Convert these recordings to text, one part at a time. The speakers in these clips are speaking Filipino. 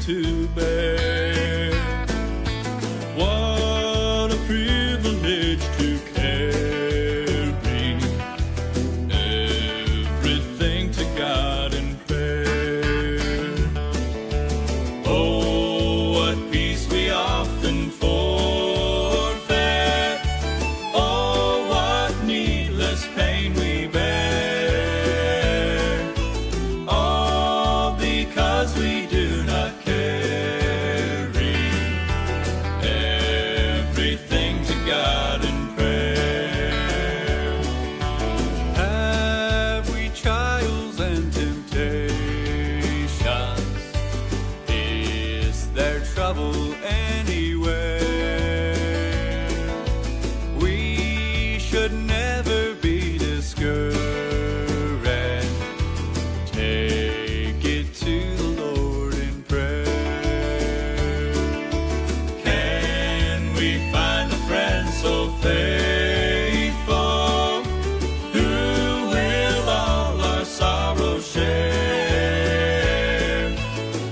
to bear. What a privilege to carry everything to God in prayer. Oh, what peace we often forfeit. Oh, what needless pain we bear. All because we do not carry everything to God in prayer. Have we trials and temptations? Is there trouble anywhere? We should never be discouraged. Take it to the Lord in prayer. Can we find a friend so faithful who will all our sorrows share?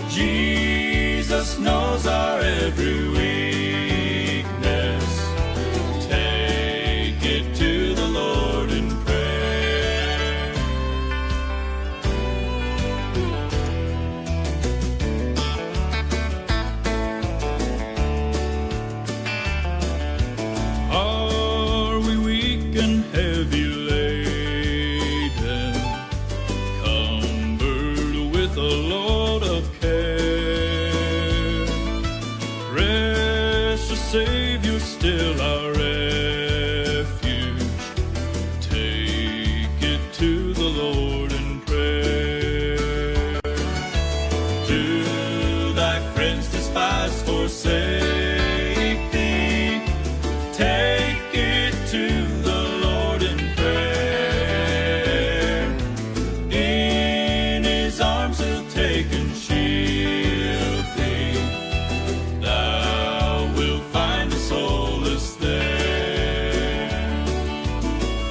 Jesus knows our every weakness. Take it to the Lord in prayer. Are we weak and heavy laden, cumbered with a load of care? Precious Savior, still our refuge. Take it to the Lord in prayer. Do thy friends despise, forsake thee? Take it to the Lord in prayer. In his arms he'll take and shield thee. Thou wilt find a solace there.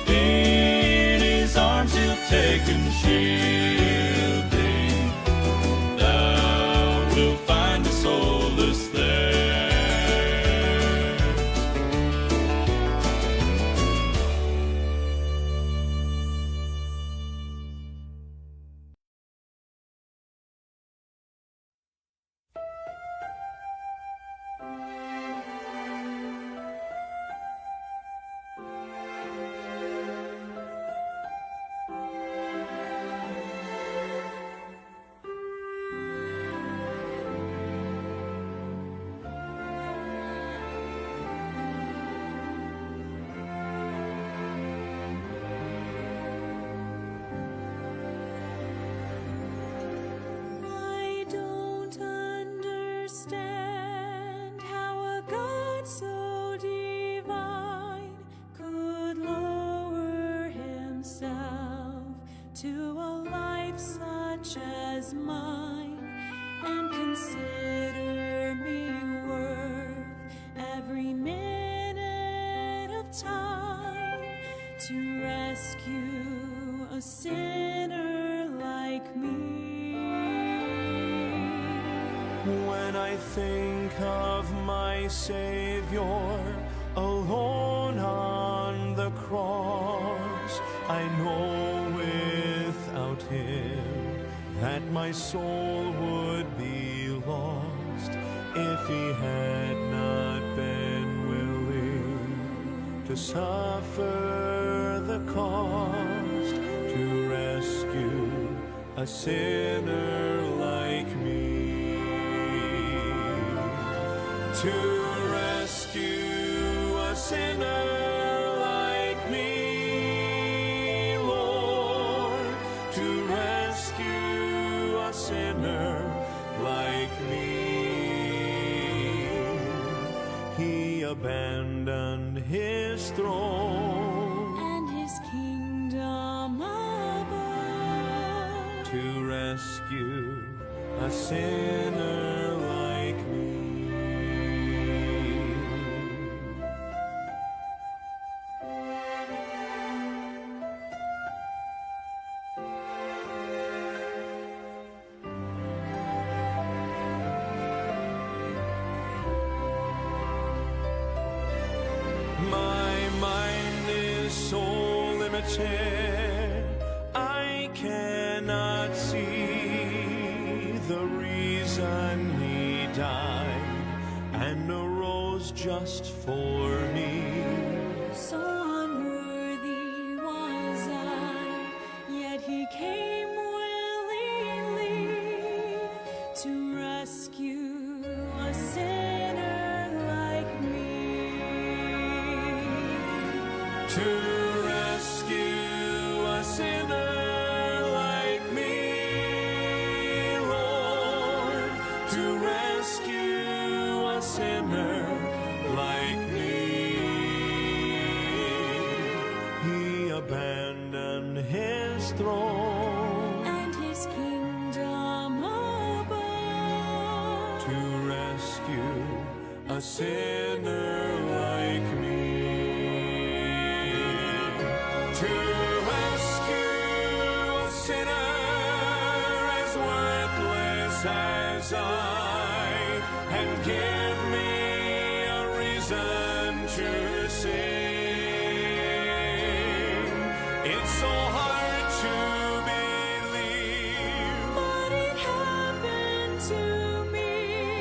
In his arms he'll take and shield thee. Thou wilt find a solace there. I don't understand how a God so divine could lower himself to a life such as mine and consider me worth every minute of time to rescue a sinner like me. When I think of my Savior alone on the cross, I know without him that my soul would be lost if he had not been willing to suffer the cost to rescue a sinner like me. To rescue a sinner like me, Lord, to rescue a sinner like me. He abandoned his throne And his kingdom above to rescue a sinner like me. My mind is so limited, I cannot see the reason he died and arose just for me. So unworthy was I, yet he came willingly to rescue a sinner like me. To rescue a sinner like me, Lord, to rescue a sinner like me. He abandoned his throne And his kingdom above to rescue a sinner like me. To rescue a sinner as worthless as I, and give me a reason to sing. It's so hard to believe. but it happened to me.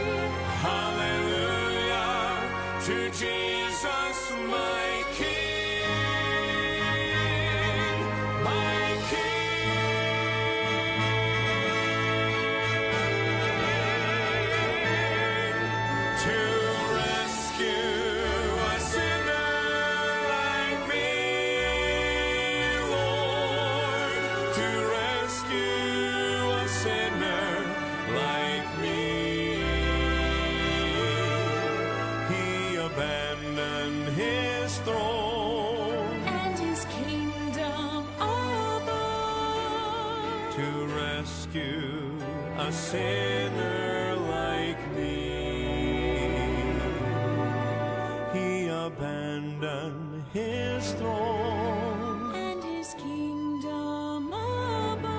Hallelujah to Jesus, my King, my King. To rescue a sinner like me, Lord, to rescue a sinner like me. He abandoned his throne And his kingdom above to rescue a sinner like me. He abandoned his throne and his kingdom above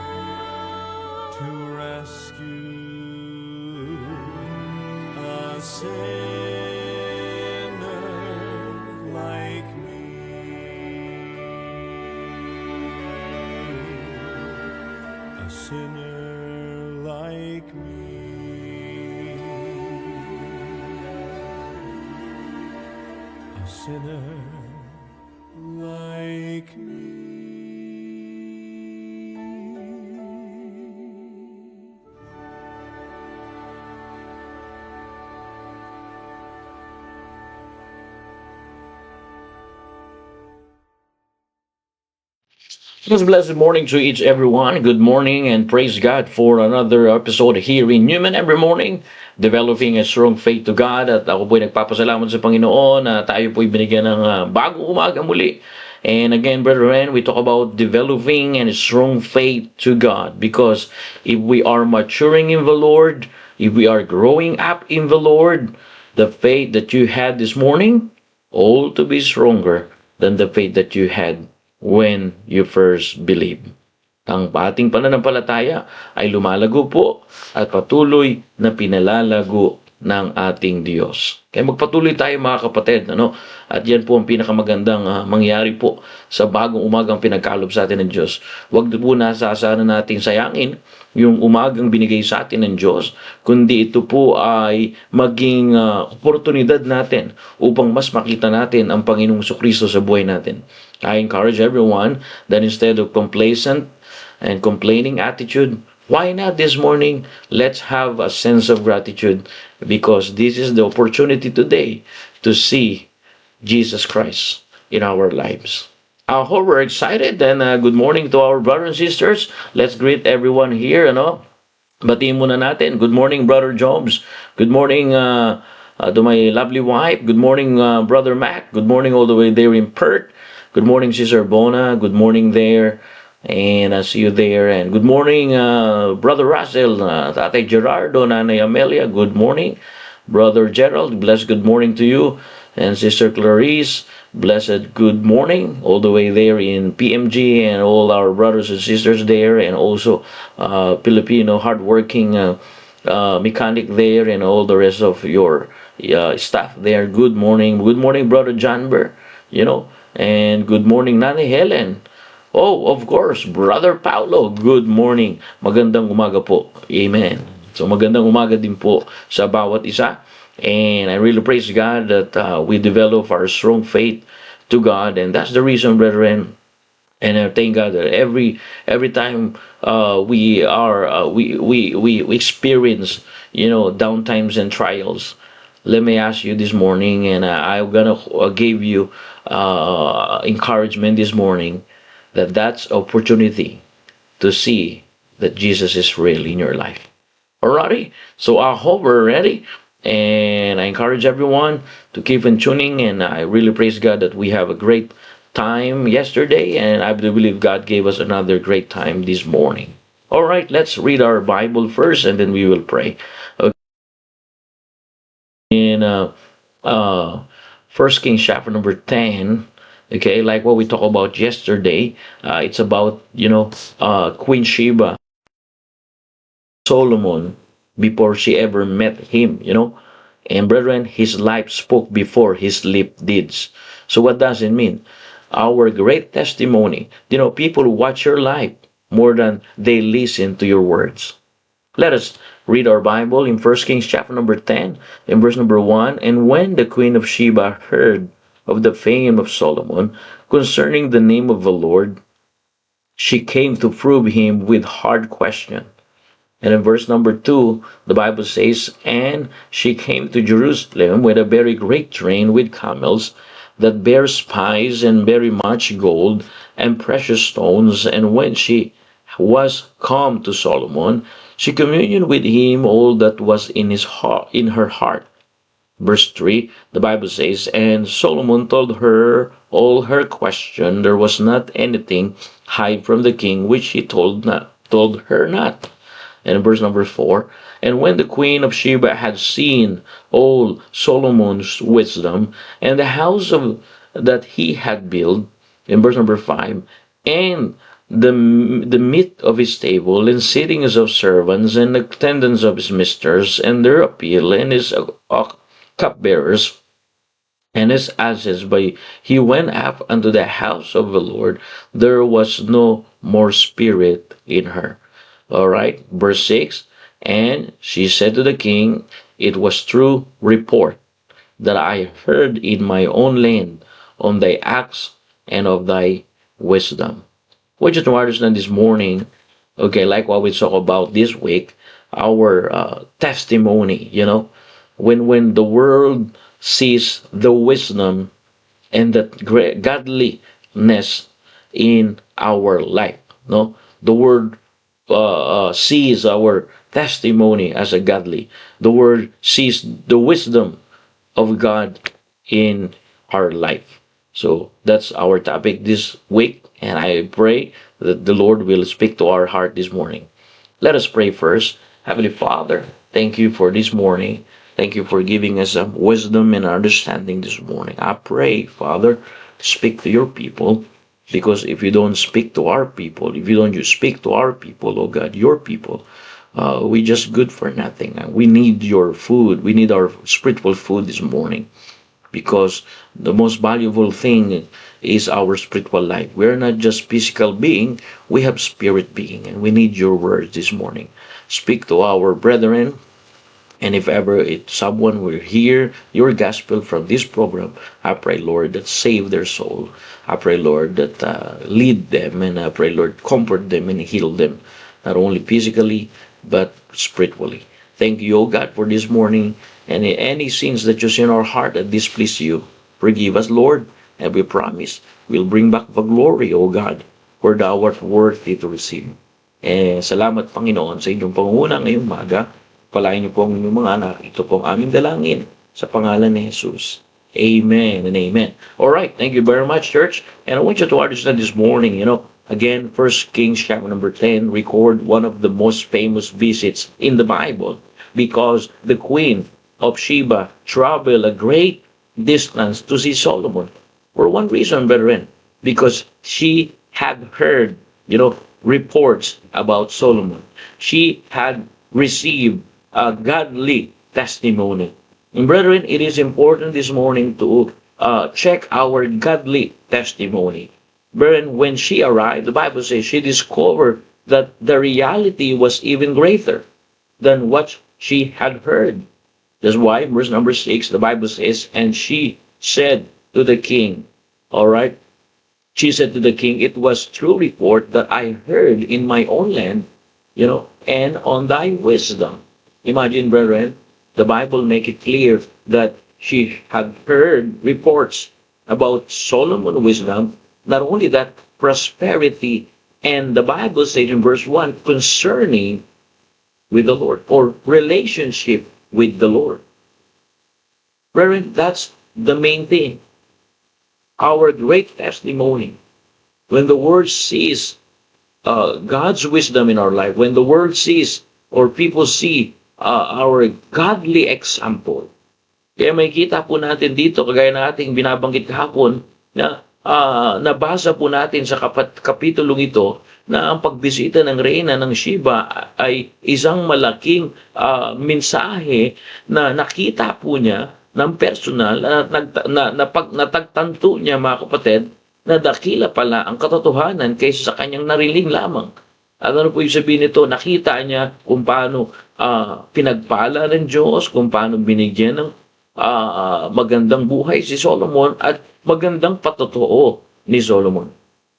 to rescue a sinner like me. A sinner like me. A sinner like me. Yes, blessed morning to each everyone. Good morning and praise God for another episode here in Newman every morning, developing a strong faith to God. At ako po'y nagpapasalamat sa Panginoon na tayo po'y binigyan ng bagong umaga muli. And again, Brother Ren, we talk about developing a strong faith to God, because if we are maturing in the Lord, if we are growing up in the Lord, the faith that you had this morning, all to be stronger than the faith that you had when you first believed. Ang ating pananampalataya ay lumalago po at patuloy na pinalalago ng ating Diyos. Kaya magpatuloy tayo mga kapatid, At yan po ang pinakamagandang mangyari po sa bagong umagang pinagkaloob sa atin ng Diyos. Huwag po nasasana nating sayangin yung umagang binigay sa atin ng Diyos, kundi ito po ay maging oportunidad natin upang mas makita natin ang Panginoong Jesucristo sa buhay natin. I encourage everyone that instead of complacent and complaining attitude, why not this morning, let's have a sense of gratitude, because this is the opportunity today to see Jesus Christ in our lives. I hope we're excited, and good morning to our brothers and sisters. Let's greet everyone here, Batiin muna natin. Good morning, Brother Jobs. Good morning to my lovely wife. Good morning, Brother Mac. Good morning all the way there in Perth. Good morning, Sister Bona. Good morning there. And I see you there. And good morning, Brother Russell, Tatay Gerardo, Nanay Amelia. Good morning. Brother Gerald, blessed good morning to you. And Sister Clarice, blessed good morning. All the way there in PMG, and all our brothers and sisters there. And also Filipino hardworking mechanic there, and all the rest of your staff there. Good morning. Good morning, Brother Janber. And good morning, Nanay Helen. Oh, of course, Brother Paulo, good morning. Magandang umaga po. Amen. So magandang umaga din po sa bawat isa. And I really praise God that we develop our strong faith to God. And that's the reason, brethren. And I thank God that every time we experience down times and trials. Let me ask you this morning, and I'm gonna give you encouragement this morning that that's opportunity to see that Jesus is real in your life. Alrighty, so I hope we're ready, and I encourage everyone to keep on tuning. And I really praise God that we have a great time yesterday, and I believe God gave us another great time this morning. All right, let's read our Bible first, and then we will pray. Okay. In First Kings chapter number 10, okay, like what we talked about yesterday, it's about Queen Sheba, Solomon, before she ever met him. And brethren, his life spoke before his lip deeds. So what does it mean? Our great testimony. People watch your life more than they listen to your words. Let us read our Bible in 1 Kings chapter number 10, in verse number 1. And when the queen of Sheba heard of the fame of Solomon concerning the name of the Lord, she came to probe him with hard question. And in verse number 2, the Bible says, and she came to Jerusalem with a very great train with camels, that bare spies and very much gold and precious stones. And when she was come to Solomon, she communed with him all that was in her heart. Verse 3, the Bible says, and Solomon told her all her question. There was not anything hid from the king which he told her not. And verse number 4, and when the queen of Sheba had seen all Solomon's wisdom and the house that he had built, in verse number 5, and the meat of his table, and sittings of servants, and attendance of his misters, and their appeal, and his cupbearers, and his asses, by he went up unto the house of the Lord, there was no more spirit in her. All right, verse 6, and she said to the king, it was true report that I heard in my own land on thy acts and of thy wisdom. What you understand this morning, okay, like what we talk about this week, our testimony, when the world sees the wisdom and the godliness in our life, no, the word sees our testimony as a godly. The word sees the wisdom of God in our life. So that's our topic this week, and I pray that the Lord will speak to our heart this morning. Let us pray first. Heavenly Father, thank you for this morning. Thank you for giving us some wisdom and understanding this morning. I pray, Father, speak to your people. Because if you don't speak to our people, if you don't just speak to our people, oh God, your people, we just good for nothing. We need your food. We need our spiritual food this morning. Because the most valuable thing is our spiritual life. We're not just physical being, we have spirit being. And we need your words this morning. Speak to our brethren. And if ever someone will hear your gospel from this program, I pray, Lord, that save their soul. I pray, Lord, that lead them. And I pray, Lord, comfort them and heal them, not only physically, but spiritually. Thank you, O God, for this morning. And any sins that you see in our heart that displease you, forgive us, Lord. And we promise we'll bring back the glory, O God, for thou art worthy to receive. Salamat, Panginoon, sa inyong pangunguna ngayong umaga. Palain niyo po ang inyong mga anak. Ito po ang aming dalangin sa pangalan ni Jesus. Amen and amen. All right, thank you very much, church. And I want you to understand this morning, again, 1 Kings chapter number 10 record one of the most famous visits in the Bible, because the queen of Sheba traveled a great distance to see Solomon. For one reason, brethren, because she had heard, reports about Solomon. She had received a godly testimony. And brethren, it is important this morning to check our godly testimony. But when she arrived, the Bible says she discovered that the reality was even greater than what she had heard. That's why, verse number 6, the Bible says, and she said to the king, all right, she said to the king, it was true report that I heard in my own land, and on thy wisdom. Imagine, brethren, the Bible make it clear that she had heard reports about Solomon's wisdom, not only that, prosperity, and the Bible says in verse 1, concerning with the Lord, or relationship with the Lord. Brethren, that's the main thing. Our great testimony. When the world sees God's wisdom in our life, when the world sees or people see our godly example. Kaya makikita po natin dito, kagaya ng ating binabanggit kahapon, na nabasa po natin sa kapitulong ito na ang pagbisita ng Reyna ng Sheba ay isang malaking mensahe na nakita po niya ng personal na natagtanto niya, mga kapatid, na dakila pala ang katotohanan kaysa sa kanyang narinig lamang. At ano po yung sabihin nito? Nakita niya kung paano pinagpala ng Diyos, kung paano binigyan ng magandang buhay si Solomon at magandang patotoo ni Solomon.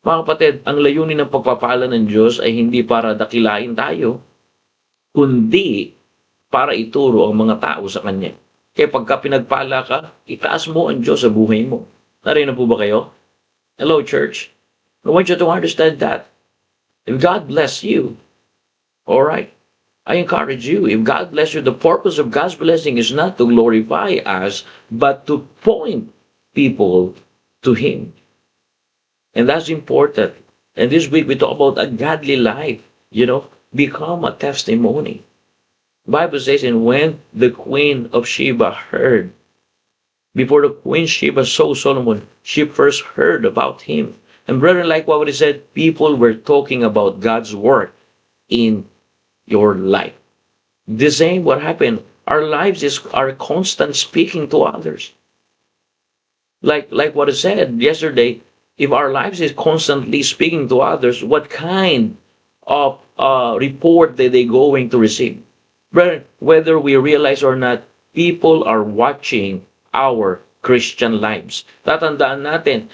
Mga kapatid, ang layunin ng pagpapala ng Diyos ay hindi para dakilain tayo, kundi para ituro ang mga tao sa Kanya. Kaya pagka pinagpala ka, itaas mo ang Diyos sa buhay mo. Narinig po ba kayo? Hello, church. I want you to understand that. If God bless you, all right, I encourage you, if God bless you, the purpose of God's blessing is not to glorify us, but to point people to Him. And that's important. And this week we talk about a godly life, become a testimony. Bible says, and when the queen of Sheba heard, before the queen Sheba saw Solomon, she first heard about him. And brethren, like what we said, people were talking about God's work in your life. The same what happened. Our lives are constant speaking to others. Like what I said yesterday, if our lives is constantly speaking to others, what kind of report are they going to receive? Brethren, whether we realize or not, people are watching our Christian lives. Tatandaan natin,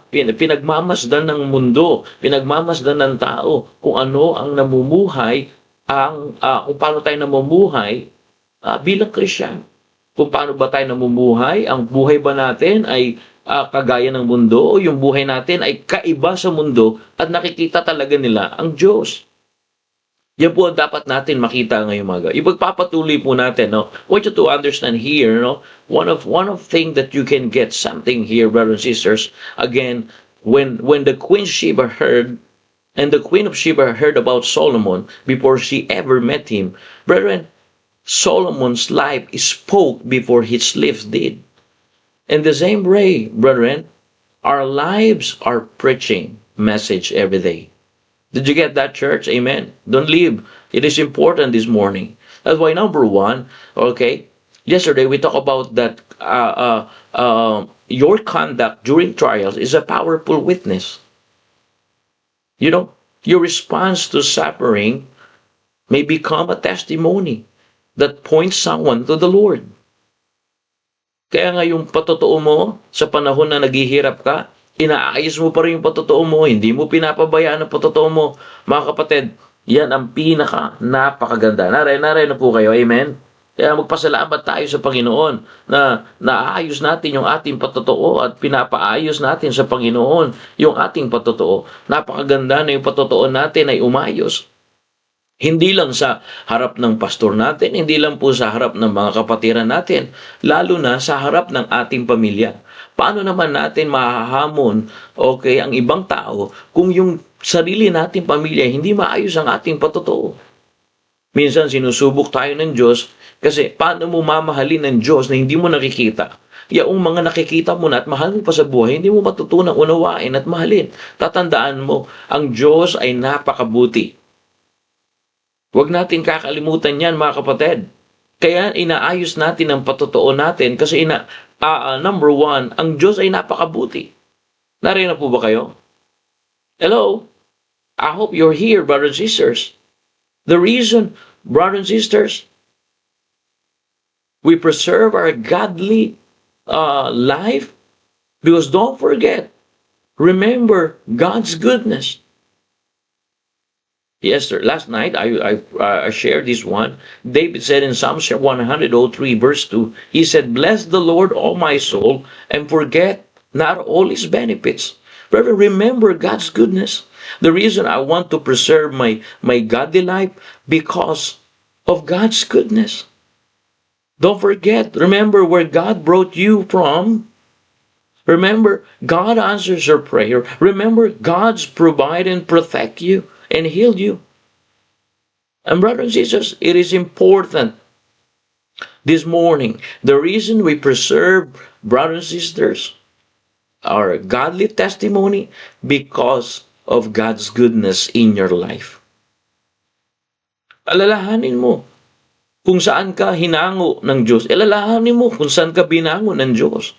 pinagmamasdan ng mundo, pinagmamasdan ng tao kung ano ang namumuhay, kung paano tayo namumuhay bilang Christian. Kung paano ba tayo namumuhay, ang buhay ba natin ay kagaya ng mundo o yung buhay natin ay kaiba sa mundo at nakikita talaga nila ang Diyos. Yan po ang dapat natin makita ngayong umaga. Ipagpapatuloy po natin, I want you to understand here, one of thing that you can get something here, brothers and sisters, again, when the Queen Sheba heard, and the Queen of Sheba heard about Solomon before she ever met him, brethren, Solomon's life spoke before his lips did. In the same way, brethren, our lives are preaching message every day. Did you get that, church? Amen. Don't leave. It is important this morning. That's why number one, okay, yesterday we talked about that your conduct during trials is a powerful witness. Your response to suffering may become a testimony that points someone to the Lord. Kaya nga yung patotoo mo sa panahon na naghihirap ka, inaayos mo pa rin yung patotoo mo, hindi mo pinapabayaan ang patotoo mo. Mga kapatid, yan ang napakaganda. Naray na po kayo, amen? Kaya magpasalamat tayo sa Panginoon na naayos natin yung ating patotoo at pinapaayos natin sa Panginoon yung ating patotoo. Napakaganda na yung patotoo natin ay umayos. Hindi lang sa harap ng pastor natin, hindi lang po sa harap ng mga kapatiran natin, lalo na sa harap ng ating pamilya. Paano naman natin mahahamon, ang ibang tao kung yung sarili nating pamilya hindi maayos ang ating patotoo? Minsan sinusubok tayo ng Diyos kasi paano mo mamahalin ng Diyos na hindi mo nakikita? Yaong mga nakikita mo na at mahal mo pa sa buhay, hindi mo matutunang unawain at mahalin. Tatandaan mo, ang Diyos ay napakabuti. Huwag natin kakalimutan yan, mga kapatid. Kaya inaayos natin ang patotoo natin kasi Number one, ang Diyos ay napakabuti. Narinig na po ba kayo? Hello? I hope you're here, brothers and sisters. The reason, brothers and sisters, we preserve our godly life, because don't forget, remember God's goodness. Yes, sir. Last night, I shared this one. David said in Psalm 103, verse 2, he said, "Bless the Lord, all my soul, and forget not all his benefits." Brother, remember God's goodness. The reason I want to preserve my godly life, because of God's goodness. Don't forget, remember where God brought you from. Remember, God answers your prayer. Remember, God's provide and protect you and heal you. And brothers and sisters, it is important this morning. The reason we preserve, brothers and sisters, our godly testimony, because of God's goodness in your life. Alalahanin mo kung saan ka hinango ng Diyos. Alalahanin mo kung saan ka binango ng Diyos.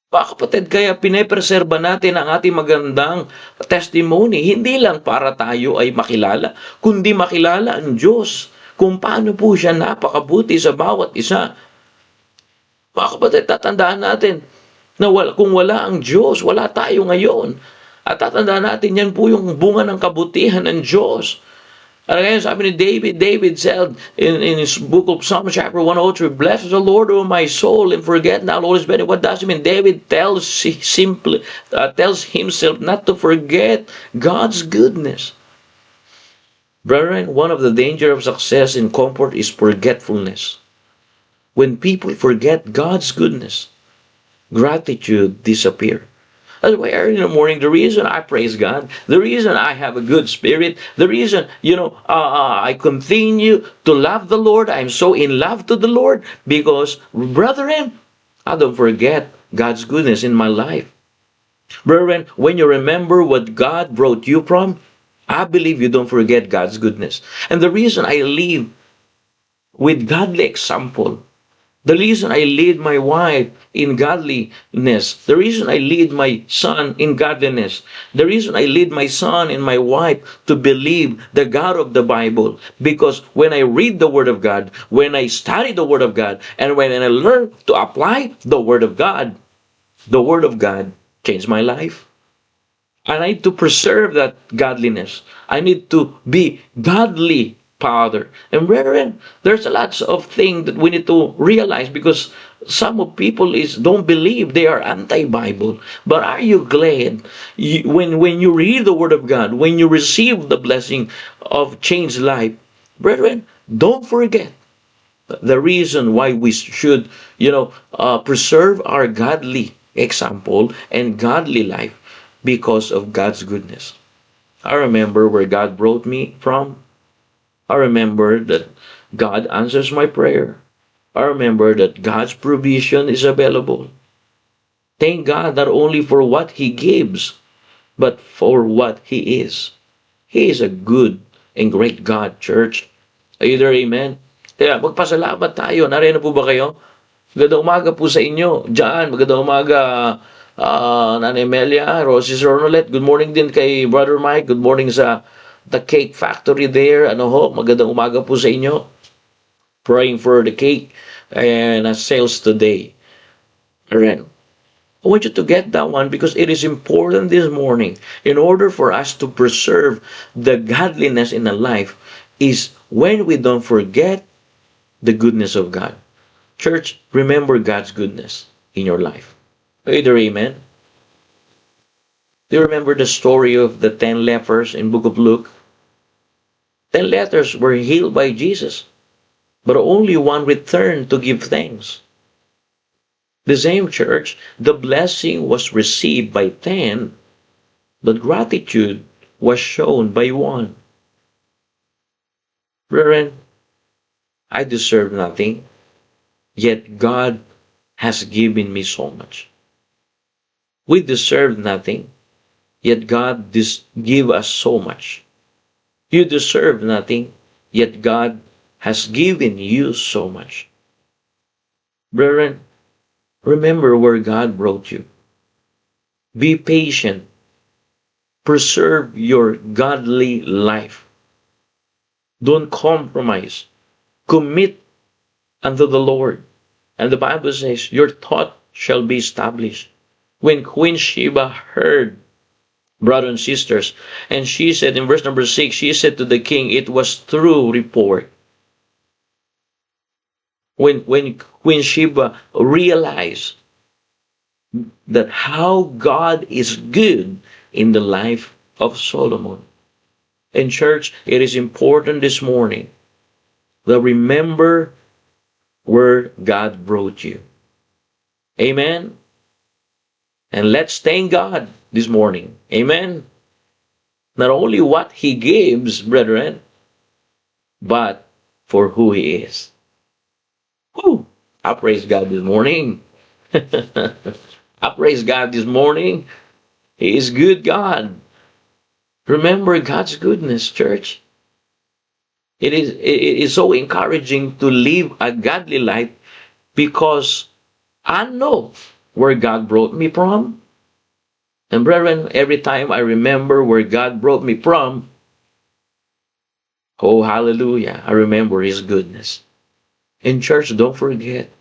Mga kapatid, kaya pinepreserba natin ang ating magandang testimony, hindi lang para tayo ay makilala, kundi makilala ang Diyos kung paano po siya napakabuti sa bawat isa. Mga kapatid, tatandaan natin na kung wala ang Diyos, wala tayo ngayon. At tatandaan natin, yan po yung bunga ng kabutihan ng Diyos. At ngayon, sabi ni David said in his book of Psalms chapter 103, "Bless the Lord, O my soul, and forget not all his benefits." What does it mean? David tells himself not to forget God's goodness. Brethren, one of the danger of success in comfort is forgetfulness. When people forget God's goodness, gratitude disappears. That's why early in the morning, the reason I praise God, the reason I have a good spirit, the reason, I continue to love the Lord, I'm so in love to the Lord, because, brethren, I don't forget God's goodness in my life. Brethren, when you remember what God brought you from, I believe you don't forget God's goodness. And the reason I live with godly example, the reason I lead my wife in godliness, the reason I lead my son in godliness, the reason I lead my son and my wife to believe the God of the Bible, because when I read the Word of God, when I study the Word of God, and when I learn to apply the Word of God changed my life. I need to preserve that godliness. I need to be godly Father. And brethren, there's a lots of things that we need to realize, because some of people don't believe, they are anti-Bible. But are you glad when you read the Word of God, when you receive the blessing of changed life? Brethren, don't forget the reason why we should, preserve our godly example and godly life, because of God's goodness. I remember where God brought me from. I remember that God answers my prayer. I remember that God's provision is available. Thank God not only for what He gives, but for what He is. He is a good and great God, church. Are you there? Amen? Kaya magpasalamat tayo. Nariyan na po ba kayo? Magandang umaga po sa inyo. Diyan, magandang umaga, Nanay Melia, Rosie Ronolet. Good morning din kay Brother Mike. Good morning sa the cake factory there. Magandang umaga po sa inyo. Praying for the cake and sales today. Alright. I want you to get that one, because it is important this morning. In order for us to preserve the godliness in our life, is when we don't forget the goodness of God. Church, remember God's goodness in your life. Either amen. Do you remember the story of the 10 lepers in book of Luke? 10 lepers were healed by Jesus, but only one returned to give thanks. The same church, the blessing was received by 10, but gratitude was shown by one. Brethren, I deserve nothing, yet God has given me so much. We deserve nothing, yet God give us so much. You deserve nothing, yet God has given you so much. Brethren, Remember where God brought you. Be patient. Preserve your godly life. Don't compromise. Commit unto the Lord. And the Bible says, your thought shall be established. When Queen Sheba heard, brothers and sisters, and she said in verse number 6, she said to the king, it was true report. When Queen Sheba realized that how God is good in the life of Solomon. In church, it is important this morning that remember where God brought you. Amen. And let's thank God this morning. Amen. Not only what He gives, brethren, but for who He is. Whew. I praise God this morning. I praise God this morning. He is good God. Remember God's goodness, church. It is so encouraging to live a godly life because I know where God brought me from. And brethren, every time I remember where God brought me from, oh hallelujah, I remember His goodness. In church, don't forget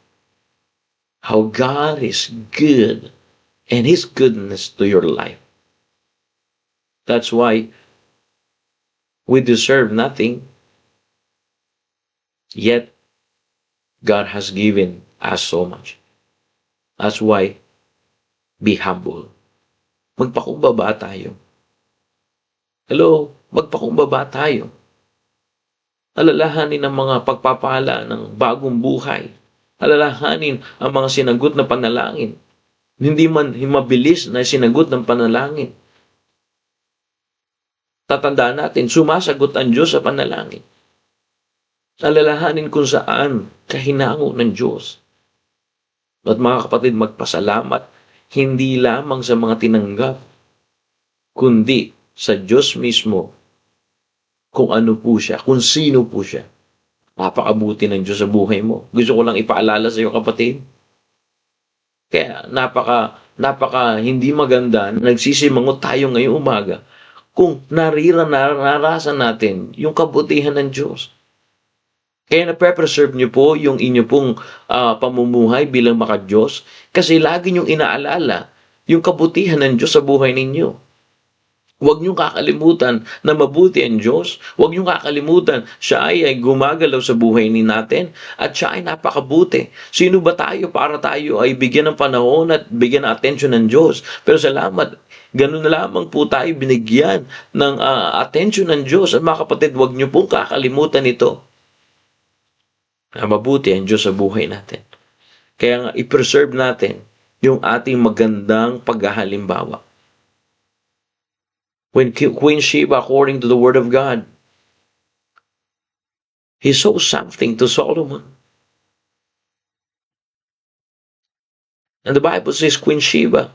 how God is good and His goodness to your life. That's why we deserve nothing, yet God has given us so much. That's why, be humble. Magpakumbaba tayo. Hello, magpakumbaba tayo. Alalahanin ang mga pagpapala ng bagong buhay. Alalahanin ang mga sinagot na panalangin. Hindi man mabilis na sinagot ng panalangin. Tatandaan natin, sumasagot ang Diyos sa panalangin. Alalahanin kung saan kahinango ng Diyos. At mga kapatid, magpasalamat, hindi lamang sa mga tinanggap, kundi sa Diyos mismo, kung ano po siya, kung sino po siya. Napakabuti ng Diyos sa buhay mo. Gusto ko lang ipaalala sa iyo, kapatid. Kaya napaka hindi maganda, nagsisimangot tayo ngayong umaga kung naranasan natin yung kabutihan ng Diyos. Kaya naprepreserve niyo po yung inyo pong pamumuhay bilang maka-Diyos kasi lagi niyong inaalala yung kabutihan ng Diyos sa buhay ninyo. Huwag niyong kakalimutan na mabuti ang Diyos. Huwag niyong kakalimutan siya ay gumagalaw sa buhay ni natin at siya ay napakabuti. Sino ba tayo para tayo ay bigyan ng panahon at bigyan ng atensyon ng Diyos? Pero salamat, ganun na lamang po tayo binigyan ng atensyon ng Diyos. At mga kapatid, huwag niyo pong kakalimutan ito. Mabuti ang Diyos sa buhay natin. Kaya nga, i-preserve natin yung ating magandang paghahalimbawa. When Queen Sheba, according to the Word of God, he saw something to Solomon. And the Bible says Queen Sheba,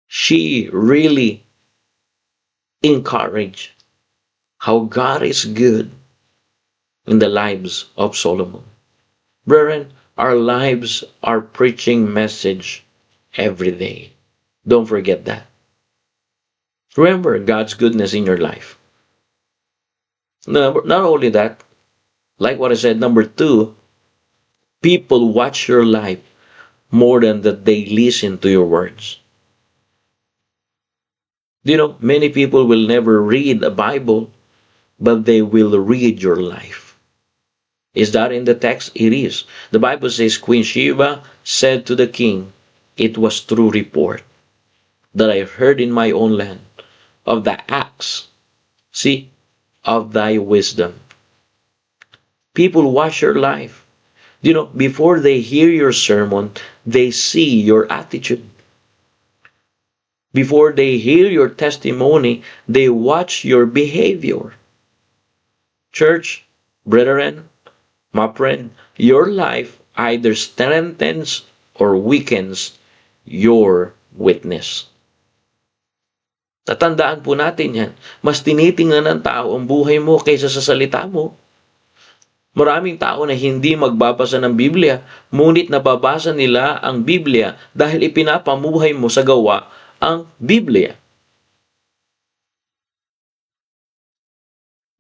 she really encouraged how God is good in the lives of Solomon. Brethren, our lives are preaching message every day. Don't forget that. Remember God's goodness in your life. Not only that, like what I said, number 2, people watch your life more than that they listen to your words. You know, many people will never read a Bible, but they will read your life. Is that in the text? It is. The Bible says, Queen Sheba said to the king, it was true report that I heard in my own land of the acts, see, of thy wisdom. People watch your life. You know, before they hear your sermon, they see your attitude. Before they hear your testimony, they watch your behavior. Church, brethren, my friend, your life either strengthens or weakens your witness. Tatandaan po natin yan. Mas tinitingnan ng tao ang buhay mo kaysa sa salita mo. Maraming tao na hindi magbabasa ng Biblia, ngunit nababasa nila ang Biblia dahil ipinapamuhay mo sa gawa ang Biblia.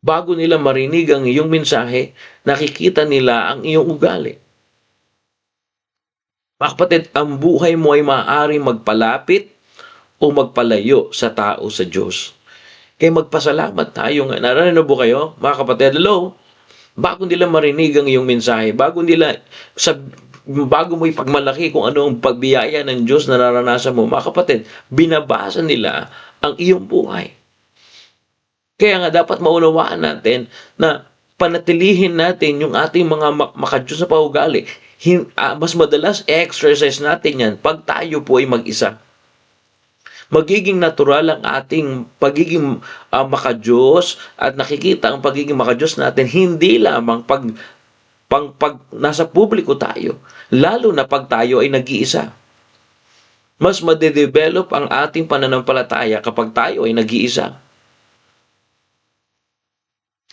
Bago nila marinig ang iyong mensahe, nakikita nila ang iyong ugali. Mga kapatid, ang buhay mo ay maaaring magpalapit o magpalayo sa tao sa Diyos. Kaya magpasalamat tayo nga. Naranasan po kayo, mga kapatid, hello? Bago nila marinig ang iyong mensahe, bago mo ipagmalaki kung ano ang pagbiyaya ng Diyos na naranasan mo, mga kapatid, binabasa nila ang iyong buhay. Kaya nga dapat maunawaan natin na panatilihin natin yung ating mga makadiyos na paugali. Mas madalas exercise natin yan pag tayo po ay mag-isa. Magiging natural ang ating pagiging makadiyos at nakikita ang pagiging makadiyos natin hindi lamang pag nasa publiko tayo, lalo na pag tayo ay nag-iisa. Mas madedevelop ang ating pananampalataya kapag tayo ay nag-iisa.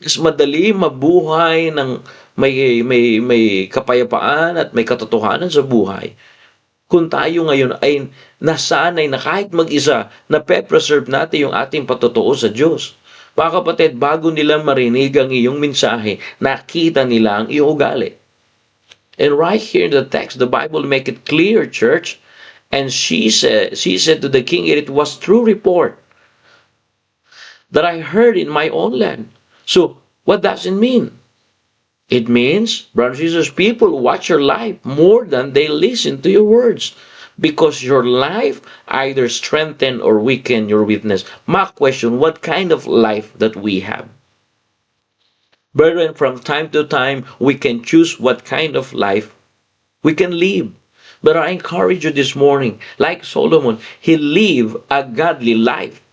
Mas madali mabuhay ng may kapayapaan at may katotohanan sa buhay kung tayo ngayon ay nasanay na kahit mag-isa na pe-preserve natin yung ating patotoo sa Diyos. Mga kapatid, bago nila marinig ang iyong mensahe, nakita nila ang iyong ugali. And right here in the text, the Bible make it clear, church, and she said to the king, it was true report that I heard in my own land. So, what does it mean? It means, brothers and sisters, people watch your life more than they listen to your words. Because your life either strengthen or weaken your witness. My question, what kind of life that we have? Brethren, from time to time, we can choose what kind of life we can live. But I encourage you this morning, like Solomon, he lived a godly life.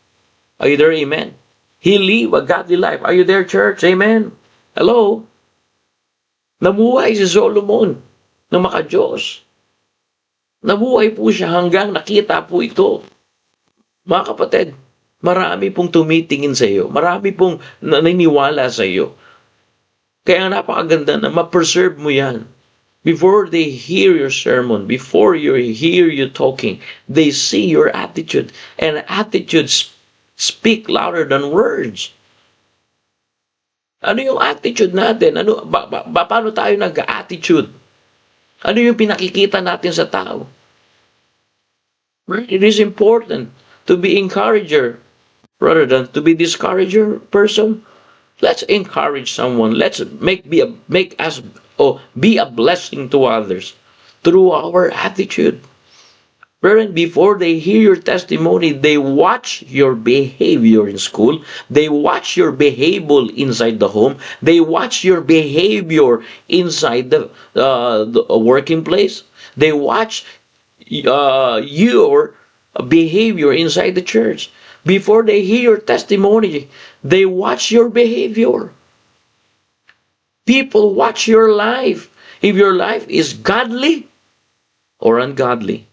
Are you there? Amen. He lived a godly life. Are you there, church? Amen. Hello? Nabuhay si Solomon na makadiyos. Nabuhay po siya hanggang nakita po ito. Mga kapatid, marami pong tumitingin sa iyo. Marami pong naniniwala sa iyo. Kaya napakaganda na ma-preserve mo yan. Before they hear your sermon, before you hear you talking, they see your attitude. And attitudes speak louder than words. Ano yung attitude natin? Paano tayo nag-attitude? Ano yung pinakikita natin sa tao? It is important to be encourager rather than to be discourager person. Let's encourage someone. Let's be a blessing to others through our attitude. Brethren, before they hear your testimony, they watch your behavior in school. They watch your behavior inside the home. They watch your behavior inside the working place. They watch your behavior inside the church. Before they hear your testimony, they watch your behavior. People watch your life. If your life is godly or ungodly.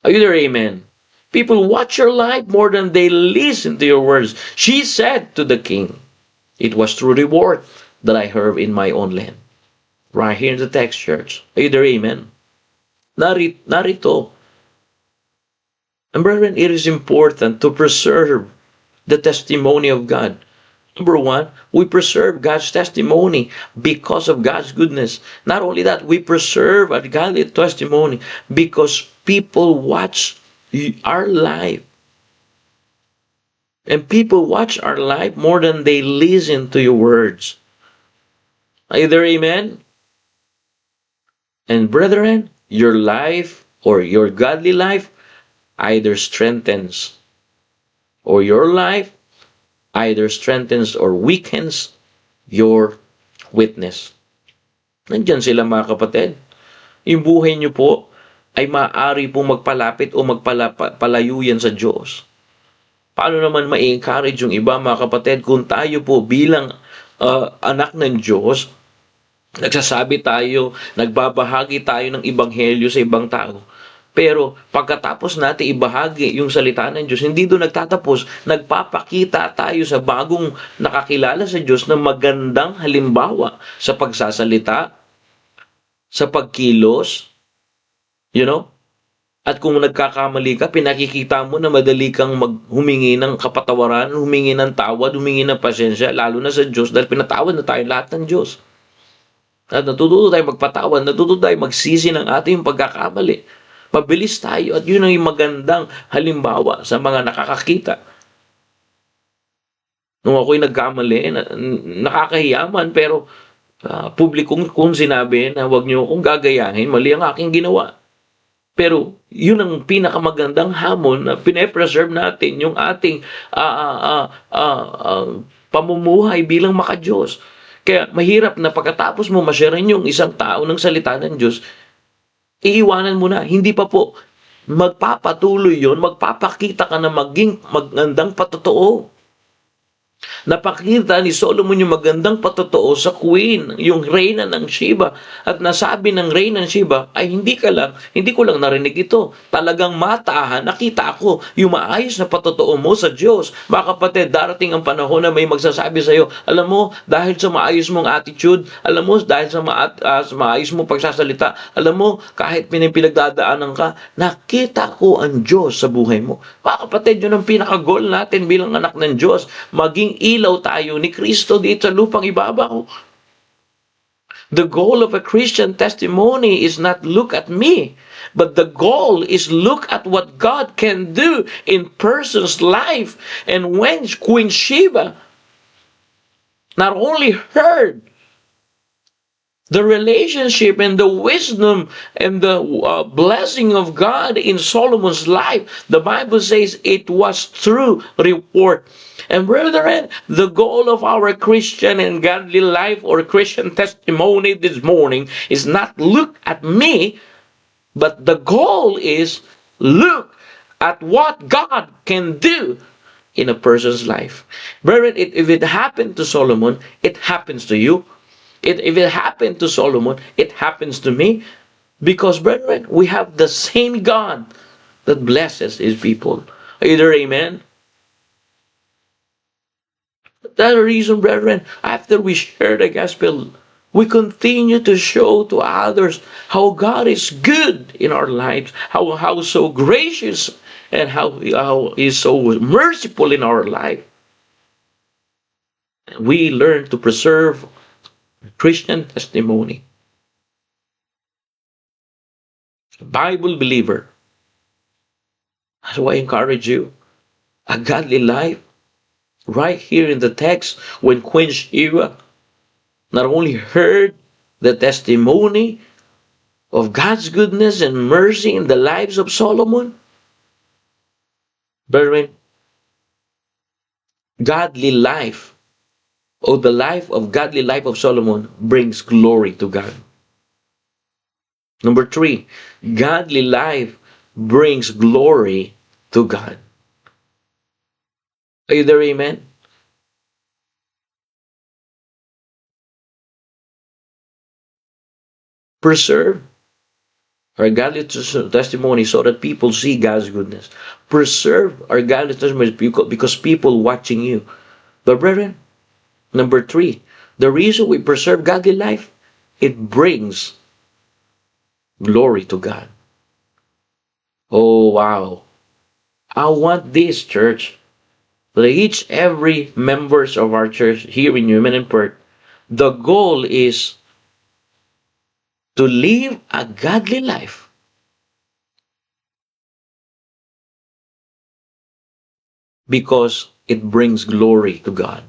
Are you there? Amen. People watch your life more than they listen to your words. She said to the king, it was true reward that I heard in my own land. Right here in the text, church. Are you there? Amen. Narito. And brethren, it is important to preserve the testimony of God. Number one, we preserve God's testimony because of God's goodness. Not only that, we preserve a godly testimony because people watch our life. And people watch our life more than they listen to your words. Are you there? Amen? And brethren, your life or your godly life either strengthens or your life either strengthens or weakens your witness. Nandyan sila mga kapatid. Yung buhay nyo po ay maaari pong magpalapit o magpalayo yan sa Diyos. Paano naman ma-encourage yung iba mga kapatid kung tayo po bilang anak ng Diyos, nagsasabi tayo, nagbabahagi tayo ng ebanghelyo sa ibang tao. Pero pagkatapos natin ibahagi yung salita ng Diyos, hindi doon nagtatapos. Nagpapakita tayo sa bagong nakakilala sa Diyos ng magandang halimbawa sa pagsasalita, sa pagkilos, you know? At kung nagkakamali ka, pinakikita mo na madali kang humingi ng kapatawaran, humingi ng tawad, humingi ng pasensya, lalo na sa Diyos, dahil pinatawad na tayo lahat ng Diyos. At natututo tayo magpatawad, natututo tayo magsisi ng ating pagkakamali. Mabilis tayo at yun ang magandang halimbawa sa mga nakakakita. Nung ako'y nagkamali, nakakahiyaman, pero publikong kung sinabi na huwag niyo akong gagayahin, mali ang aking ginawa. Pero yun ang pinakamagandang hamon na pine-preserve natin yung ating pamumuhay bilang maka-Diyos. Kaya mahirap na pagkatapos mo masyarin yung isang tao ng salita ng Diyos, iiwanan mo na. Hindi pa po. Magpapatuloy yon, magpapakita ka na maging magandang patotoo. Napakita ni Solomon yung magandang patotoo sa queen, yung reyna ng Sheba. At nasabi ng reyna ng Sheba, ay hindi ko lang narinig ito. Talagang matahan, nakita ako yung maayos na patotoo mo sa Diyos. Mga kapatid, darating ang panahon na may magsasabi sa iyo, alam mo, dahil sa maayos mong attitude, alam mo, dahil sa maayos mong pagsasalita, alam mo, kahit pinagdadaanan ka, nakita ko ang Diyos sa buhay mo. Mga kapatid, yun ang pinaka-goal natin bilang anak ng Diyos. Maging ilaw tayo ni Kristo dito sa lupang ibabaw. The goal of a Christian testimony is not look at me, but the goal is look at what God can do in person's life. And when Queen Sheba not only heard the relationship and the wisdom and the blessing of God in Solomon's life, the Bible says it was true report. And brethren, the goal of our Christian and godly life or Christian testimony this morning is not look at me, but the goal is look at what God can do in a person's life. Brethren, if it happened to Solomon, it happens to you. If it happened to Solomon, it happens to me. Because, brethren, we have the same God that blesses His people. Are you there, amen? That's the reason, brethren, after we share the gospel, we continue to show to others how God is good in our lives, how so gracious, and how He is so merciful in our life. We learn to preserve Christian testimony. Bible believer. So I encourage you, a godly life, right here in the text, when Queen Sheba not only heard the testimony of God's goodness and mercy in the lives of Solomon, brethren, godly life, or the life of godly life of Solomon brings glory to God. Number 3, godly life brings glory to God. Are you there, amen? Preserve our godly testimony so that people see God's goodness. Preserve our godly testimony because people watching you. But brethren, number 3, the reason we preserve godly life, it brings glory to God. Oh, wow. I want this, church, that every members of our church here in Newman and Perth, the goal is to live a godly life. Because it brings glory to God.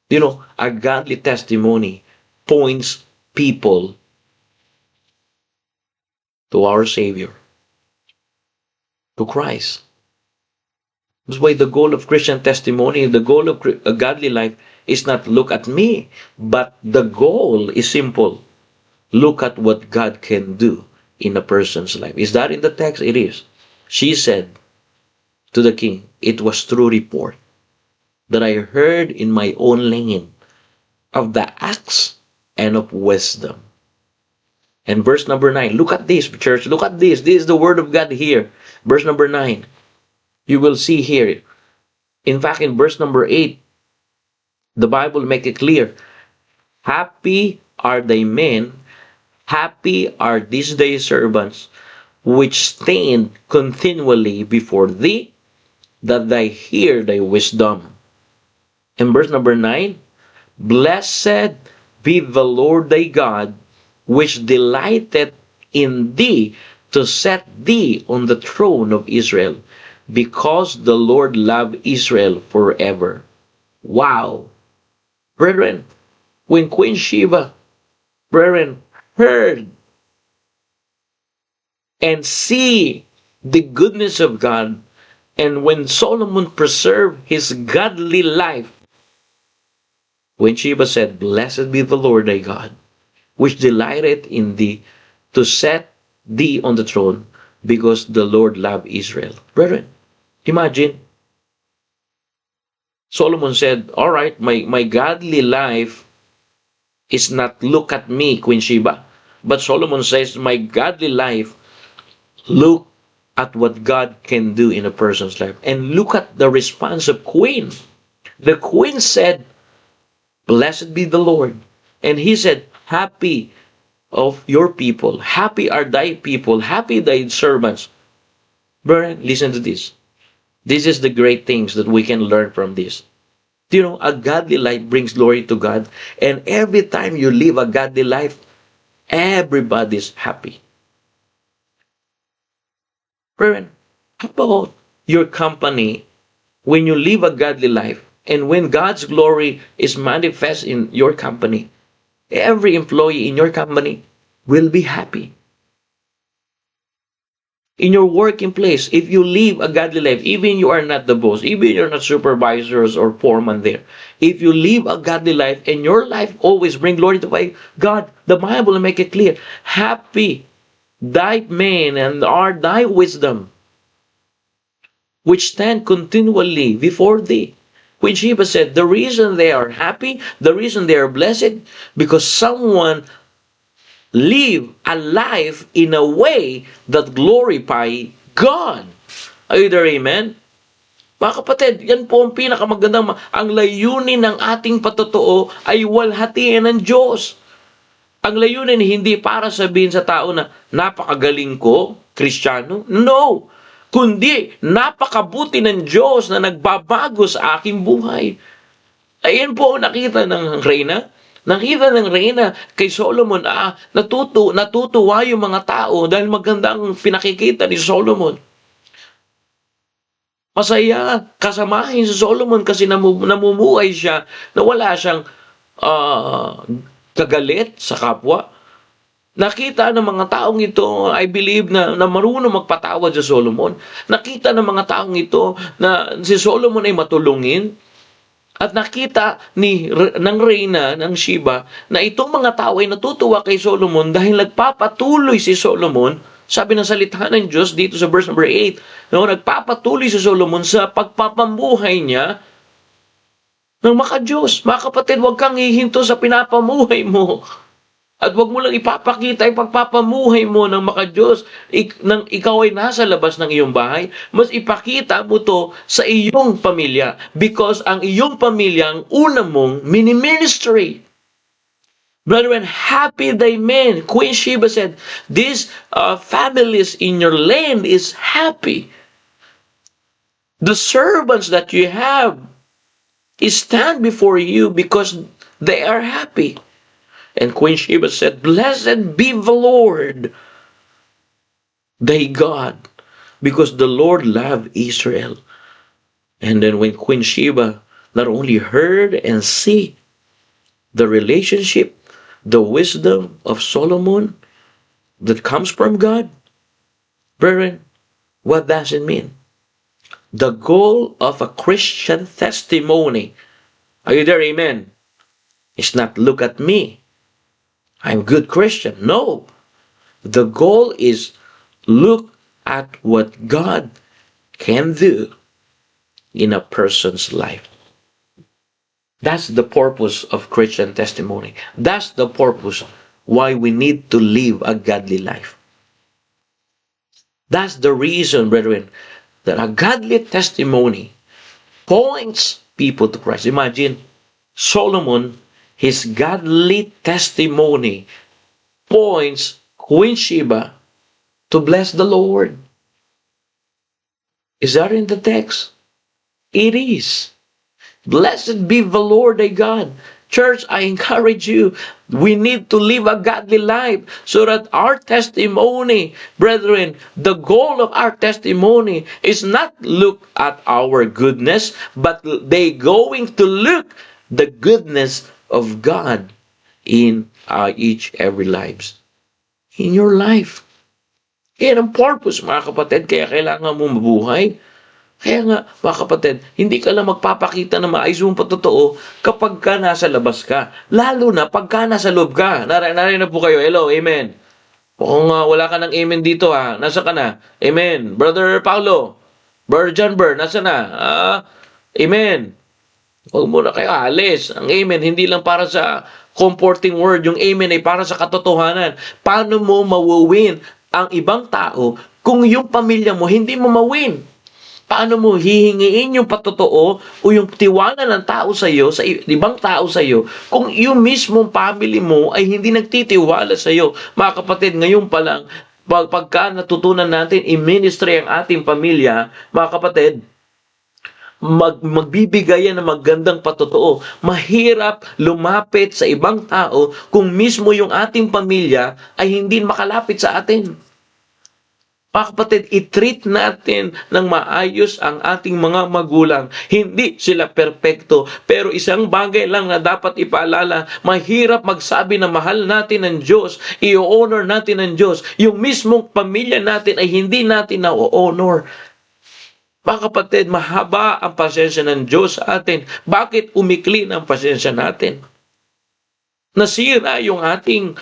You know, a godly testimony points people to our Savior, to Christ. That's why the goal of Christian testimony, the goal of a godly life is not look at me, but the goal is simple. Look at what God can do in a person's life. Is that in the text? It is. She said to the king, it was true report that I heard in my own land of the acts and of wisdom. And verse number 9, look at this, church, look at this. This is the word of God here. Verse number 9, you will see here. In fact, in verse number 8, the Bible make it clear. Happy are thy men, happy are these thy servants, which stand continually before thee, that they hear thy wisdom. And verse number 9, blessed be the Lord thy God, which delighteth in thee to set thee on the throne of Israel, because the Lord loved Israel forever. Wow! Brethren, when Queen Sheba, brethren, heard and see the goodness of God, and when Solomon preserved his godly life, when Sheba said, blessed be the Lord thy God, which delighteth in thee to set thee on the throne, because the Lord loved Israel. Brethren, imagine, Solomon said, all right, my godly life is not look at me, Queen Sheba. But Solomon says, my godly life, look at what God can do in a person's life. And look at the response of Queen. The Queen said, blessed be the Lord. And he said, happy of your people. Happy are thy people. Happy thy servants. Brethren, listen to this. This is the great things that we can learn from this. Do you know, a godly life brings glory to God. And every time you live a godly life, everybody's happy. Brethren, how about your company when you live a godly life and when God's glory is manifest in your company? Every employee in your company will be happy. In your working place, if you live a godly life, even you are not the boss, even you're not supervisors or foreman there, if you live a godly life and your life always bring glory to God, the Bible will make it clear, happy thy men and are thy wisdom, which stand continually before thee. When Sheba said, the reason they are happy, the reason they are blessed, because someone live a life in a way that glorify God. Are you there, amen? Mga kapatid, yan po ang pinakamagandang, ang layunin ng ating patotoo ay walhatiin ng Diyos. Ang layunin hindi para sabihin sa tao na napakagaling ko, Kristiyano. No! Kundi napakabuti ng Diyos na nagbabago sa aking buhay. Ayan po nakita ng reyna. Nakita ng reyna kay Solomon, natutuwa yung mga tao dahil magandang pinakikita ni Solomon. Masaya kasamahin si Solomon kasi namumuhay siya na wala siyang kagalit sa kapwa. Nakita ng mga taong ito, I believe, na marunong magpatawad si Solomon. Nakita ng mga taong ito na si Solomon ay matulungin. At nakita ng reyna ng Sheba na itong mga tao ay natutuwa kay Solomon dahil nagpapatuloy si Solomon, sabi ng salita ng Diyos dito sa verse number 8, no, nagpapatuloy si Solomon sa pagpapambuhay niya ng makadiyos. Mga kapatid, huwag kang hihinto sa pinapamuhay mo. At huwag mo lang ipapakita yung pagpapamuhay mo ng makadiyos nang ikaw ay nasa labas ng iyong bahay. Mas ipakita mo to sa iyong pamilya because ang iyong pamilya ang una mong mini-ministry. Brethren, happy thy men. Queen Sheba said, these families in your land is happy. The servants that you have stand before you because they are happy. And Queen Sheba said, blessed be the Lord, thy God, because the Lord loved Israel. And then when Queen Sheba not only heard and see the relationship, the wisdom of Solomon that comes from God, brethren, what does it mean? The goal of a Christian testimony, are you there, amen? It's not look at me, I'm a good Christian. No. The goal is look at what God can do in a person's life. That's the purpose of Christian testimony. That's the purpose why we need to live a godly life. That's the reason, brethren, that a godly testimony points people to Christ. Imagine, Solomon, his godly testimony points Queen Sheba to bless the Lord. Is that in the text? It is. Blessed be the Lord thy God. Church, I encourage you, we need to live a godly life so that our testimony, brethren, the goal of our testimony is not look at our goodness, but they going to look the goodness of God in each every lives. In your life. Yan ang purpose, mga kapatid, kaya kailangan mo mabuhay. Kaya nga, mga kapatid, hindi ka lang magpapakita na maayos mong patotoo kapag ka nasa labas ka. Lalo na pagka nasa loob ka. Narinig na po kayo. Hello, amen. Kung wala ka ng amen dito, nasa ka na? Amen. Brother Paulo, Brother John Burr, nasa na? Amen. Huwag muna kayo alis. Ang amen, hindi lang para sa comforting word. Yung amen ay para sa katotohanan. Paano mo mawawin ang ibang tao kung yung pamilya mo hindi mo mawin? Paano mo hihingiin yung patotoo o yung tiwala ng tao sa iyo, sa ibang tao sa iyo, kung yung mismong family mo ay hindi nagtitiwala sa iyo? Mga kapatid, ngayon pa lang, pagka natutunan natin i-ministry ang ating pamilya, mga kapatid, magbibigayan ng magandang patotoo. Mahirap lumapit sa ibang tao kung mismo yung ating pamilya ay hindi makalapit sa atin. Mga kapatid, i-treat natin ng maayos ang ating mga magulang. Hindi sila perpekto. Pero isang bagay lang na dapat ipaalala, mahirap magsabi na mahal natin ang Diyos, i-honor natin ang Diyos. Yung mismong pamilya natin ay hindi natin na-honor. Mga kapatid, mahaba ang pasensya ng Diyos sa atin. Bakit umikli ang pasensya natin? Nasira yung ating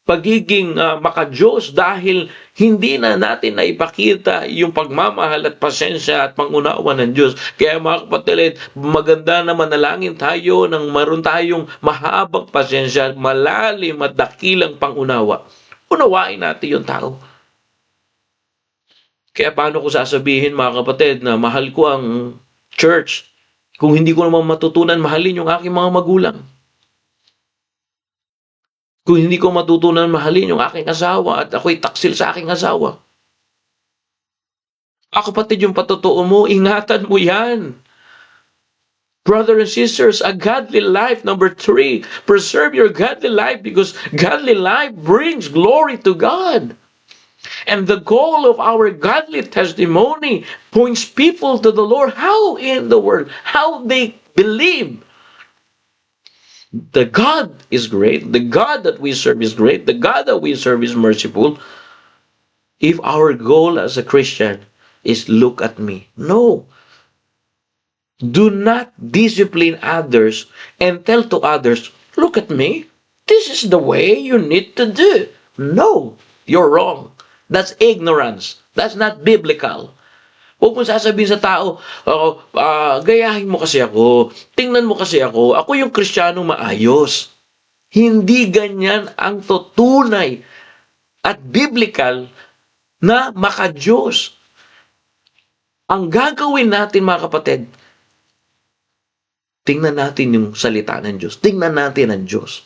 pagiging maka-Diyos dahil hindi na natin naipakita yung pagmamahal at pasensya at pangunawa ng Diyos. Kaya mga kapatid, maganda na manalangin tayo nang maroon tayong mahabang pasensya, malalim at dakilang pangunawa. Unawain natin yung tao. Kaya paano ko sasabihin, mga kapatid, na mahal ko ang church kung hindi ko naman matutunan mahalin yung aking mga magulang? Kung hindi ko matutunan mahalin yung aking asawa at ako'y taksil sa aking asawa. Kapatid, yung patotoo mo, ingatan mo yan. Brothers and sisters, a godly life, number 3, preserve your godly life because godly life brings glory to God. And the goal of our godly testimony points people to the Lord. How in the world? How they believe. The God is great. The God that we serve is great. The God that we serve is merciful. If our goal as a Christian is look at me. No. Do not discipline others and tell to others, look at me. This is the way you need to do. No. You're wrong. That's ignorance. That's not biblical. Huwag mo sasabihin sa tao, gayahin mo kasi ako, tingnan mo kasi ako yung Kristiyanong maayos. Hindi ganyan ang tunay at biblical na maka-Diyos. Ang gagawin natin, mga kapatid, tingnan natin yung salita ng Diyos. Tingnan natin ang Diyos.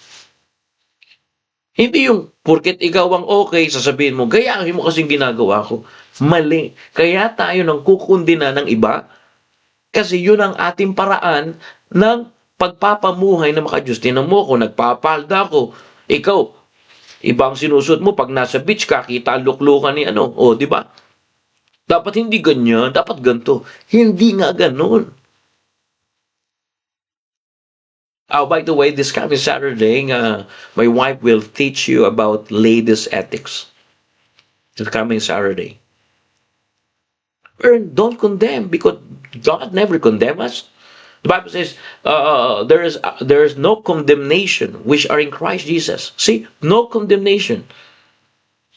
Hindi yung, porket ikaw ang okay, sasabihin mo, gayahin mo kasing ginagawa ko. Mali. Kaya tayo nang kukundina ng iba, kasi yun ang ating paraan ng pagpapamuhay na maka-Diyos. Tinan mo ako, nagpapalda ako. Ikaw, ibang sinusot mo, pag nasa beach ka, kita luklukan ni ano. O, di ba? Dapat hindi ganyan, dapat ganito. Hindi nga ganun. By the way, this coming Saturday, my wife will teach you about ladies' ethics. This coming Saturday. Don't condemn, because God never condemns us. The Bible says there is no condemnation which are in Christ Jesus. See, no condemnation.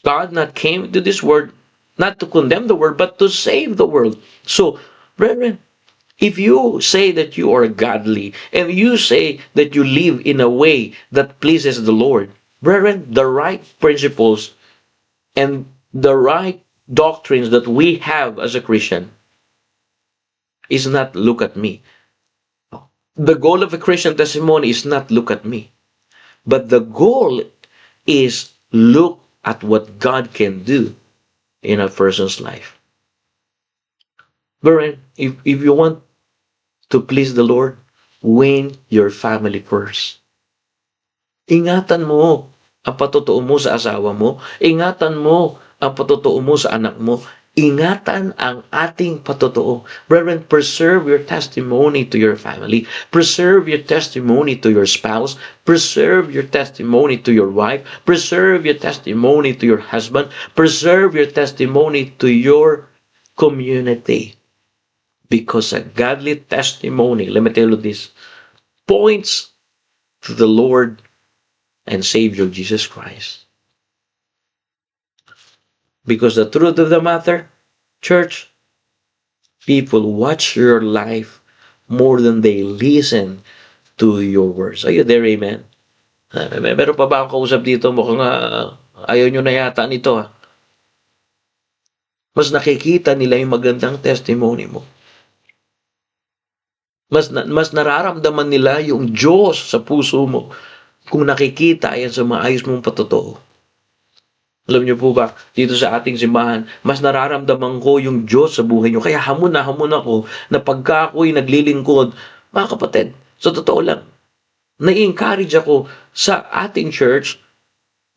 God not came to this world not to condemn the world, but to save the world. So, brethren, if you say that you are godly and you say that you live in a way that pleases the Lord, Brethren, the right principles and the right doctrines that we have as a Christian is not look at me. The goal of a Christian testimony is not look at me. But the goal is look at what God can do in a person's life. Brethren, if you want to please the Lord, win your family first. Ingatan mo ang patotoo mo sa asawa mo. Ingatan mo ang patotoo mo sa anak mo. Ingatan ang ating patotoo. Brethren, preserve your testimony to your family. Preserve your testimony to your spouse. Preserve your testimony to your wife. Preserve your testimony to your husband. Preserve your testimony to your community. Because a godly testimony, let me tell you this, points to the Lord and Savior Jesus Christ. Because the truth of the matter, church, people watch your life more than they listen to your words. Are you there, amen? Meron pa ba akong kausap dito? Mukhang ayaw nyo na yata nito. Mas nakikita nila yung magandang testimony mo. Mas nararamdaman nila yung Diyos sa puso mo kung nakikita yan sa maayos mong patotoo. Alam niyo po ba, dito sa ating simbahan, mas nararamdaman ko yung Diyos sa buhay niyo. Kaya hamon ako na pagka ako'y naglilingkod, mga kapatid, sa totoo lang, na-encourage ako sa ating church,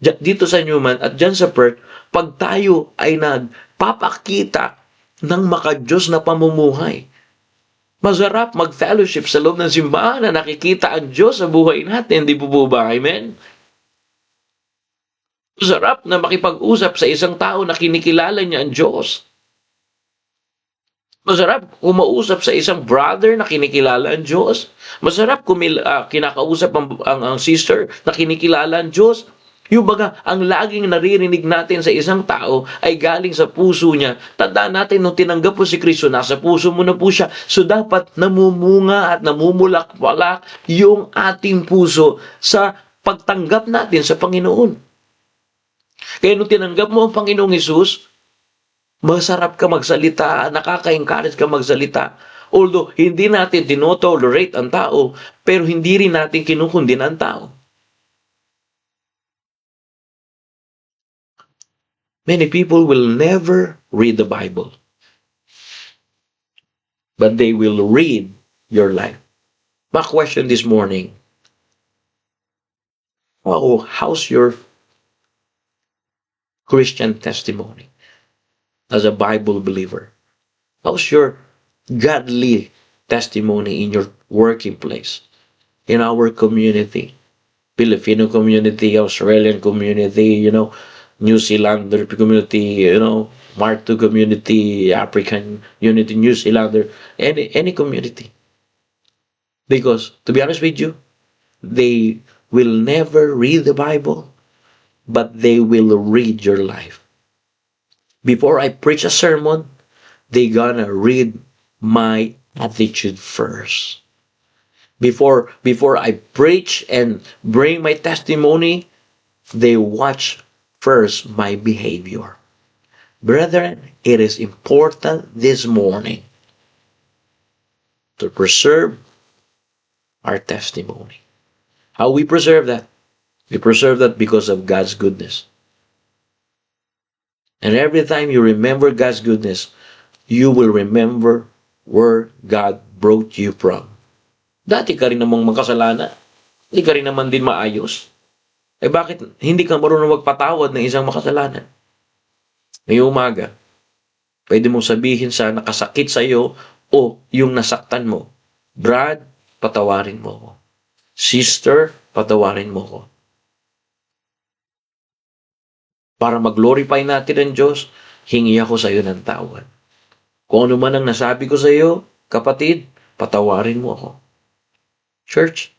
dito sa Newman at dyan sa Perth, pag tayo ay nagpapakita ng maka-Diyos na pamumuhay. Masarap mag-fellowship sa loob ng simbahan na nakikita ang Diyos sa buhay natin. Hindi po ba? Amen? Masarap na makipag-usap sa isang tao na kinikilala niya ang Diyos. Masarap kumausap sa isang brother na kinikilala ang Diyos. Masarap kinakausap ang sister na kinikilala ang Diyos. Yung baga, ang laging naririnig natin sa isang tao ay galing sa puso niya. Tandaan natin, nung tinanggap po si Kristo, nasa puso mo na po siya. So dapat namumunga at namumulak-walak yung ating puso sa pagtanggap natin sa Panginoon. Kaya nung tinanggap mo ang Panginoong Hesus, masarap ka magsalita, nakaka-encourage ka magsalita. Although, hindi natin tinotolerate ang tao, pero hindi rin natin kinukundina ang tao. Many people will never read the Bible, but they will read your life. My question this morning, how's your Christian testimony as a Bible believer? How's your godly testimony in your working place, in our community, Filipino community, Australian community, New Zealander community, Martu community, African unity, New Zealander, any community. Because, to be honest with you, they will never read the Bible, but they will read your life. Before I preach a sermon, they gonna read my attitude first. Before I preach and bring my testimony, they watch first my behavior. Brethren, it is important this morning to preserve our testimony. How we preserve that? We preserve that because of God's goodness. And every time you remember God's goodness, you will remember where God brought you from. Dati ka rin namang magkasalanan. Hindi ka rin naman din maayos. Bakit hindi ka marunong magpatawad ng isang makasalanan? Ngayong umaga, pwede mong sabihin sa nakasakit sa iyo o yung nasaktan mo, Brad, patawarin mo ko. Sister, patawarin mo ko. Para mag-glorify natin ang Diyos, hingi ako sa iyo ng tawad. Kung ano man ang nasabi ko sa iyo, kapatid, patawarin mo ako. Church,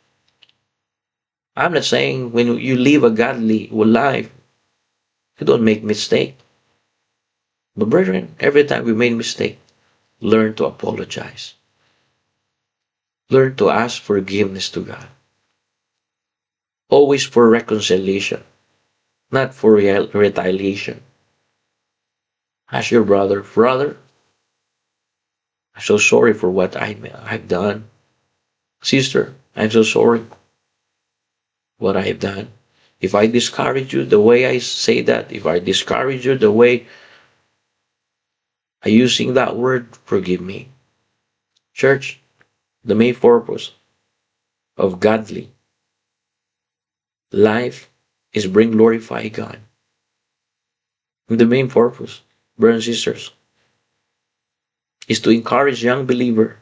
I'm not saying when you live a godly life, you don't make mistake. But brethren, every time we make mistake, learn to apologize. Learn to ask forgiveness to God. Always for reconciliation. not for retaliation. Ask your brother, brother, I'm so sorry for what I've done. Sister, I'm so sorry what I've done. If I discourage you the way I say that, if I discourage you the way I using that word, forgive me. Church, the main purpose of godly life is bring glorify God. And the main purpose, brothers and sisters, is to encourage young believer.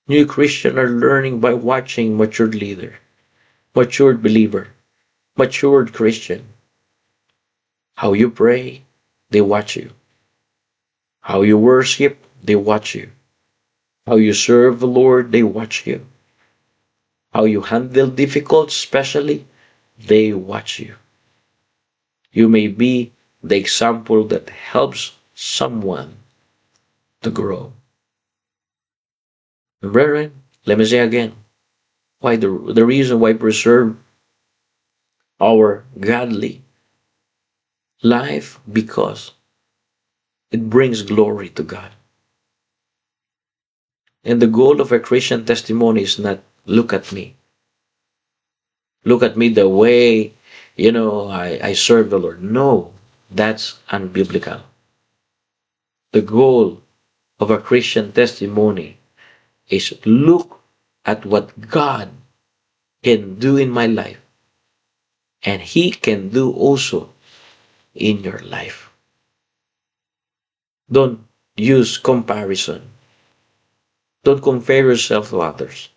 New Christian are learning by watching matured leader, matured believer, matured Christian. How you pray, they watch you. How you worship, they watch you. How you serve the Lord, they watch you. How you handle difficult, especially, they watch you. You may be the example that helps someone to grow. And brethren, let me say again, why the reason why preserve our godly life, because it brings glory to God. And the goal of a Christian testimony is not look at me. Look at me the way, I serve the Lord. No, that's unbiblical. The goal of a Christian testimony is look at what God can do in my life, and He can do also in your life. Don't use comparison. Don't compare yourself to others.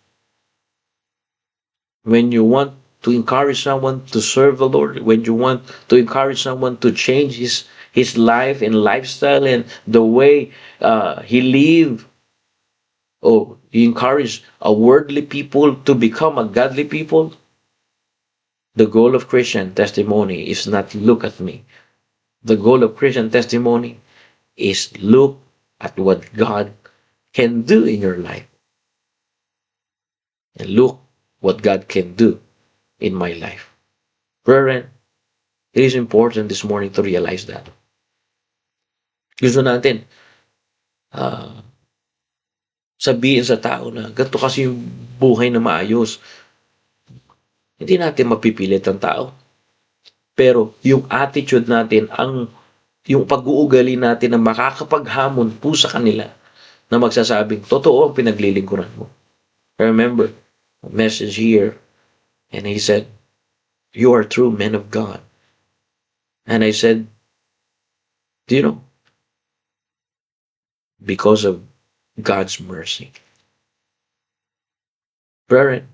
When you want to encourage someone to serve the Lord, when you want to encourage someone to change his life and lifestyle and the way he live, or you encourage a worldly people to become a godly people, the goal of Christian testimony is not look at me. The goal of Christian testimony is look at what God can do in your life. And look what God can do in my life. Brethren, it is important this morning to realize that. Gusto natin sabihin sa tao na ganito kasi yung buhay na maayos. Hindi natin mapipilit ang tao. Pero yung attitude natin, yung pag-uugali natin na makakapaghamon po sa kanila na magsasabing, totoo ang pinaglilingkuran mo. I remember a message here, and he said, you are true men of God. And I said, do you know? Because of God's mercy. Brethren,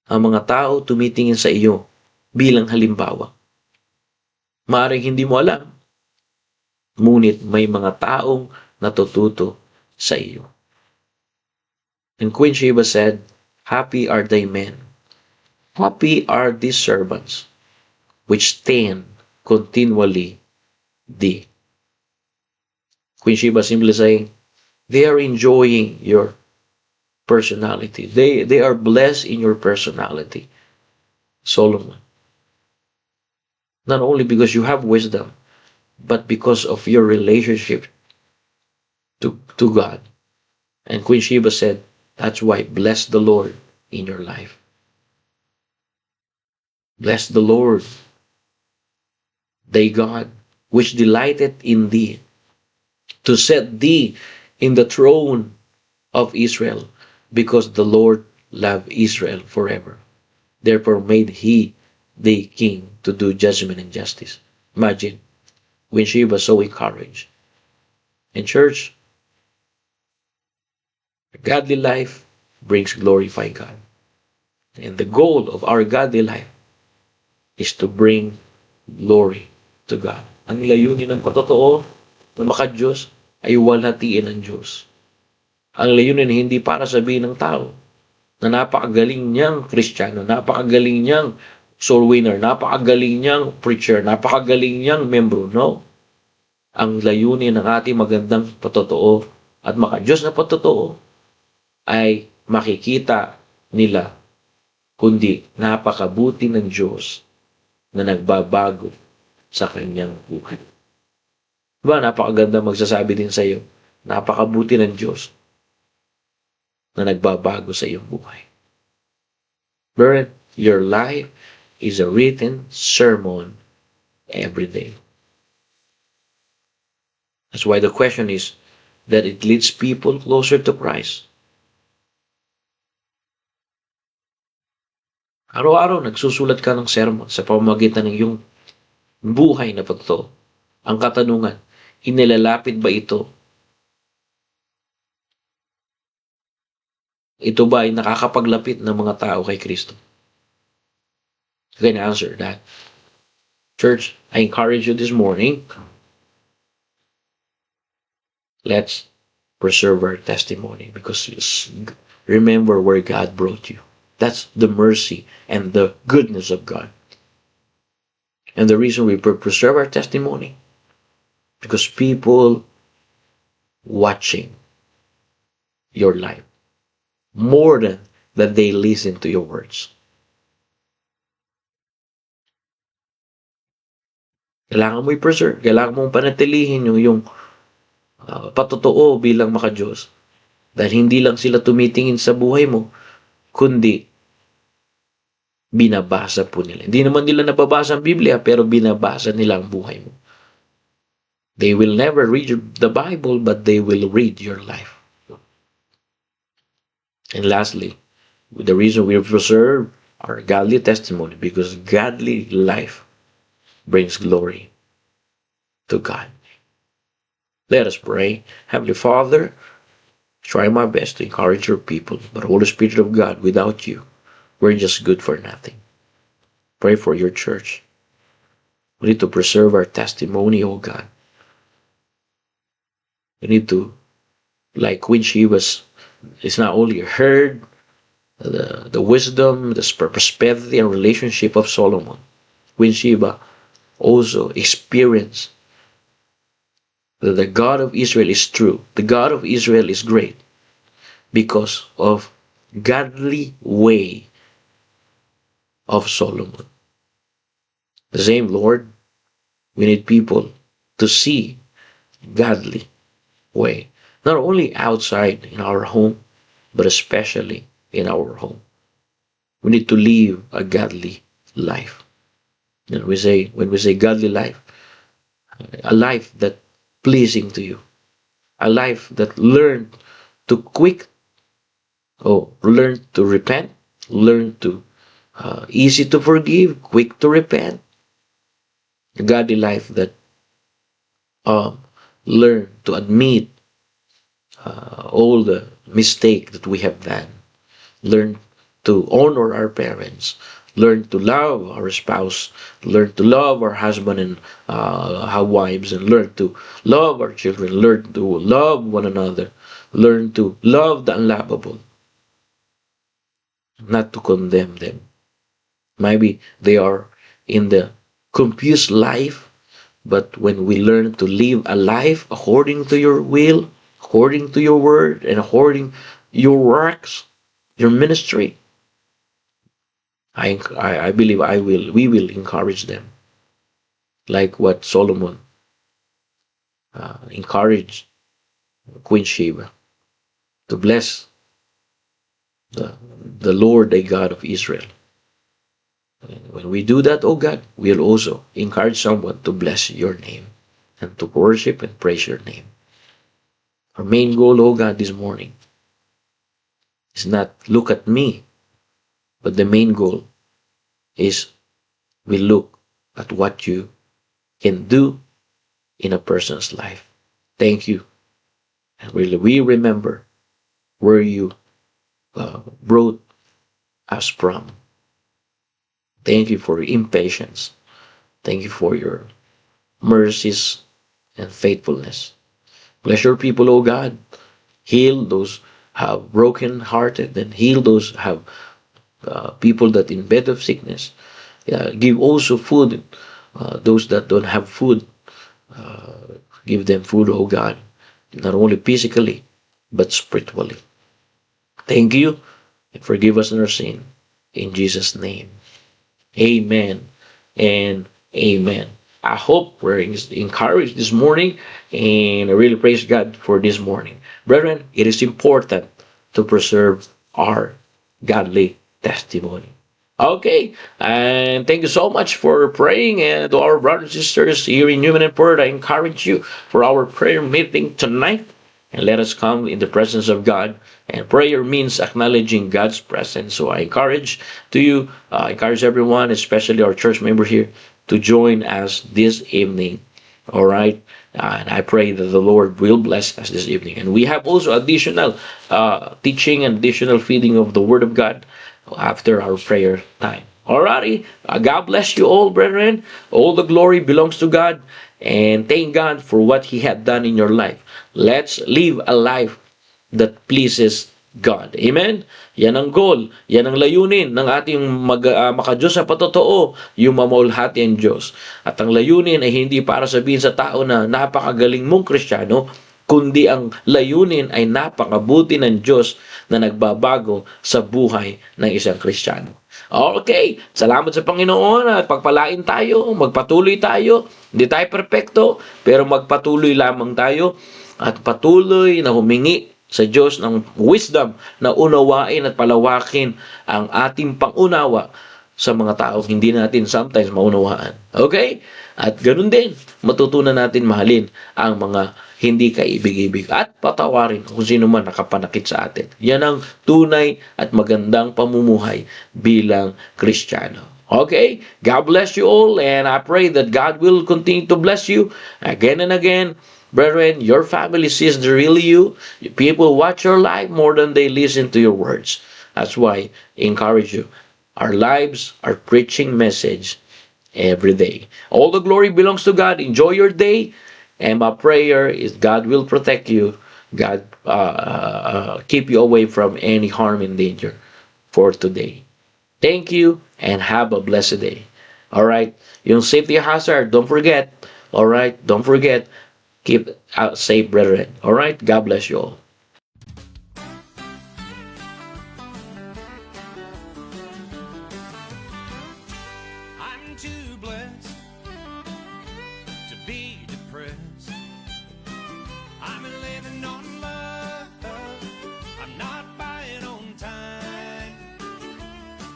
ang mga tao tumitingin sa iyo bilang halimbawa. Maaaring hindi mo alam, ngunit may mga taong natututo sa iyo. And Queen Sheba said, happy are thy men. Happy are these servants which stand continually thee. Queen Sheba simply saying, they are enjoying your personality. They are blessed in your personality. Solomon. Not only because you have wisdom, but because of your relationship to God. And Queen Sheba said, that's why bless the Lord in your life. Bless the Lord, thy God, which delighted in thee, to set thee in the throne of Israel, because the Lord loved Israel forever. Therefore made he thee king to do judgment and justice. Imagine, when Sheba so encouraged. In church, a godly life brings glorify God. And the goal of our godly life is to bring glory to God. Ang layunin ng patotoo na maka-Diyos ay walhatiin ng Diyos. Ang layunin hindi para sabihin ng tao na napakagaling niyang Kristiyano, napakagaling niyang soul winner, napakagaling niyang preacher, napakagaling niyang membro. No. Ang layunin ng ating magandang patotoo at maka-Diyos na patotoo ay makikita nila kundi napakabuti ng Diyos na nagbabago sa kanyang buhay. Diba, napakaganda magsasabi din sa iyo, napakabuti ng Diyos na nagbabago sa iyong buhay. Lord, your life is a written sermon every day. That's why the question is that it leads people closer to Christ. Araw-araw nagsusulat ka ng sermon sa pamamagitan ng iyong buhay na pagto. Ang katanungan, inilalapit ba ito? Ito ba ay nakakapaglapit ng mga tao kay Kristo? You can answer that. Church, I encourage you this morning, let's preserve our testimony because remember where God brought you. That's the mercy and the goodness of God. And the reason we preserve our testimony, because people watching your life more than that they listen to your words. Kailangan mo i-preserve. Kailangan mong panatilihin yung patotoo bilang maka-Diyos. Dahil hindi lang sila tumitingin sa buhay mo, kundi binabasa po nila. Hindi naman nila nababasa ang Biblia, pero binabasa nila ang buhay mo. They will never read the Bible, but they will read your life. And lastly, the reason we preserve our godly testimony, because godly life brings glory to God. Let us pray. Heavenly Father, try my best to encourage your people, but Holy Spirit of God, without you, we're just good for nothing. Pray for your church. We need to preserve our testimony, oh God. We need to, like Queen Sheba's, it's not only heard the wisdom, the prosperity and relationship of Solomon. Queen Sheba also experienced that the God of Israel is true. The God of Israel is great because of godly way of Solomon. The same, Lord, we need people to see godly way, not only outside in our home, but especially in our home. We need to live a godly life. And when we say godly life, a life that pleasing to you, a life that learn to learn to repent, learn to easy to forgive, quick to repent. A godly life that learn to admit all the mistake that we have done, learn to honor our parents, learn to love our spouse, learn to love our husband and our wives, and learn to love our children, learn to love one another, learn to love the unlovable, not to condemn them. Maybe they are in the confused life, but when we learn to live a life according to your will, according to your word, and according your works, your ministry, I believe we will encourage them. Like what Solomon encouraged Queen Sheba to bless the Lord, the God of Israel. When we do that, oh God, we'll also encourage someone to bless your name and to worship and praise your name. Our main goal, oh God, this morning is not look at me, but the main goal is we look at what you can do in a person's life. Thank you. And really, we remember where you brought us from. Thank you for your impatience. Thank you for your mercies and faithfulness. Bless your people, O God. Heal those who have broken hearted, and heal those who have people that in bed of sickness. Give also food. Those that don't have food, give them food, O God. Not only physically, but spiritually. Thank you, and forgive us our sin. In Jesus' name. Amen and amen. I hope we're encouraged this morning, and I really praise God for this morning. Brethren, it is important to preserve our godly testimony. Okay, and thank you so much for praying. And to our brothers and sisters here in Human and Word, I encourage you for our prayer meeting tonight. And let us come in the presence of God. And prayer means acknowledging God's presence. So I encourage everyone, especially our church member here, to join us this evening. All right. And I pray that the Lord will bless us this evening. And we have also additional teaching and additional feeding of the Word of God after our prayer time. Alrighty. God bless you all, brethren. All the glory belongs to God. And thank God for what He had done in your life. Let's live a life that pleases God. Amen? Yan ang goal. Yan ang layunin ng ating makadiyos sa patotoo, yung mamauhati ang Diyos. At ang layunin ay hindi para sabihin sa tao na napakagaling mong Kristiyano, kundi ang layunin ay napakabuti ng Diyos na nagbabago sa buhay ng isang Kristiyano. Okay, salamat sa Panginoon at pagpalain tayo, magpatuloy tayo. Hindi tayo perpekto, pero magpatuloy lamang tayo at patuloy na humingi sa Diyos ng wisdom na unawain at palawakin ang ating pangunawa sa mga taong hindi natin sometimes maunawaan. Okay? At ganun din, matutunan natin mahalin ang mga hindi kaibig-ibig at patawarin kung sino man nakapanakit sa atin. Yan ang tunay at magandang pamumuhay bilang Kristiyano. Okay? God bless you all, and I pray that God will continue to bless you again and again. Brethren, your family sees the real you. People watch your life more than they listen to your words. That's why I encourage you. Our lives are preaching message every day. All the glory belongs to God. Enjoy your day. And my prayer is God will protect you. God keep you away from any harm and danger for today. Thank you and have a blessed day. All right. Yung safety hazard, don't forget. All right. Don't forget. Keep out safe, brethren. All right. God bless you all. I'm too blessed to be depressed. I'm living on love. I'm not buying on time.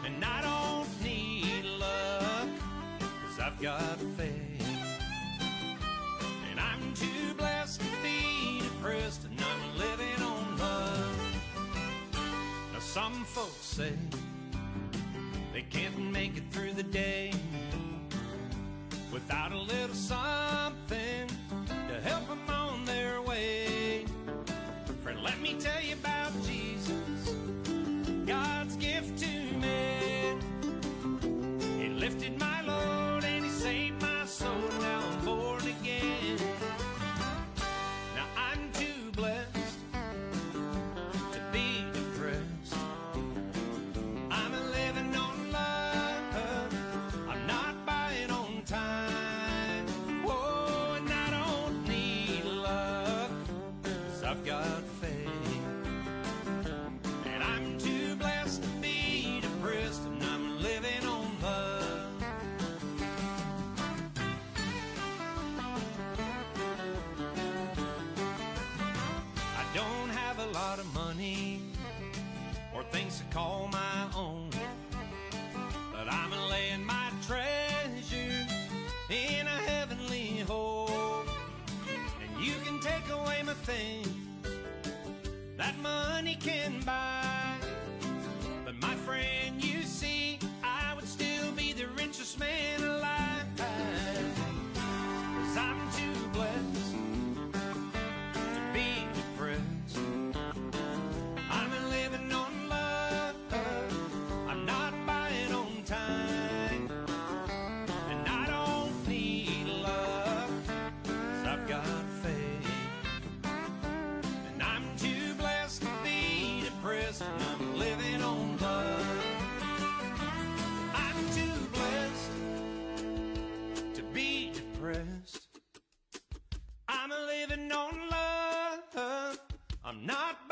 And I don't need luck, 'cause I've got faith. And I'm too blessed to be depressed, and I'm living on love. Now some folks say they can't make it through the day without a little something to help them on their way. Friend, let me tell you about Jesus, God's gift to me. He lifted my load and He saved my soul. Now I'm born again. Now I'm too blessed to be depressed. I'm living on love. I'm not buying on time. Oh, and I don't need luck, 'cause I've got faith. And I'm too blessed to be depressed, and I'm living on love. I don't have a lot of money or things to call my own, but I'm laying my treasures in a heavenly home. And you can take away my things that money can buy, but my friend, you see, I would still be the richest man alive, 'cause I'm too blessed to be depressed. I'm living on love. I'm not buying on time. And I don't need luck, 'cause I've got faith. And I'm too blessed to be depressed, and I'm living on love. I'm too blessed to be depressed. I'm living on love. I'm not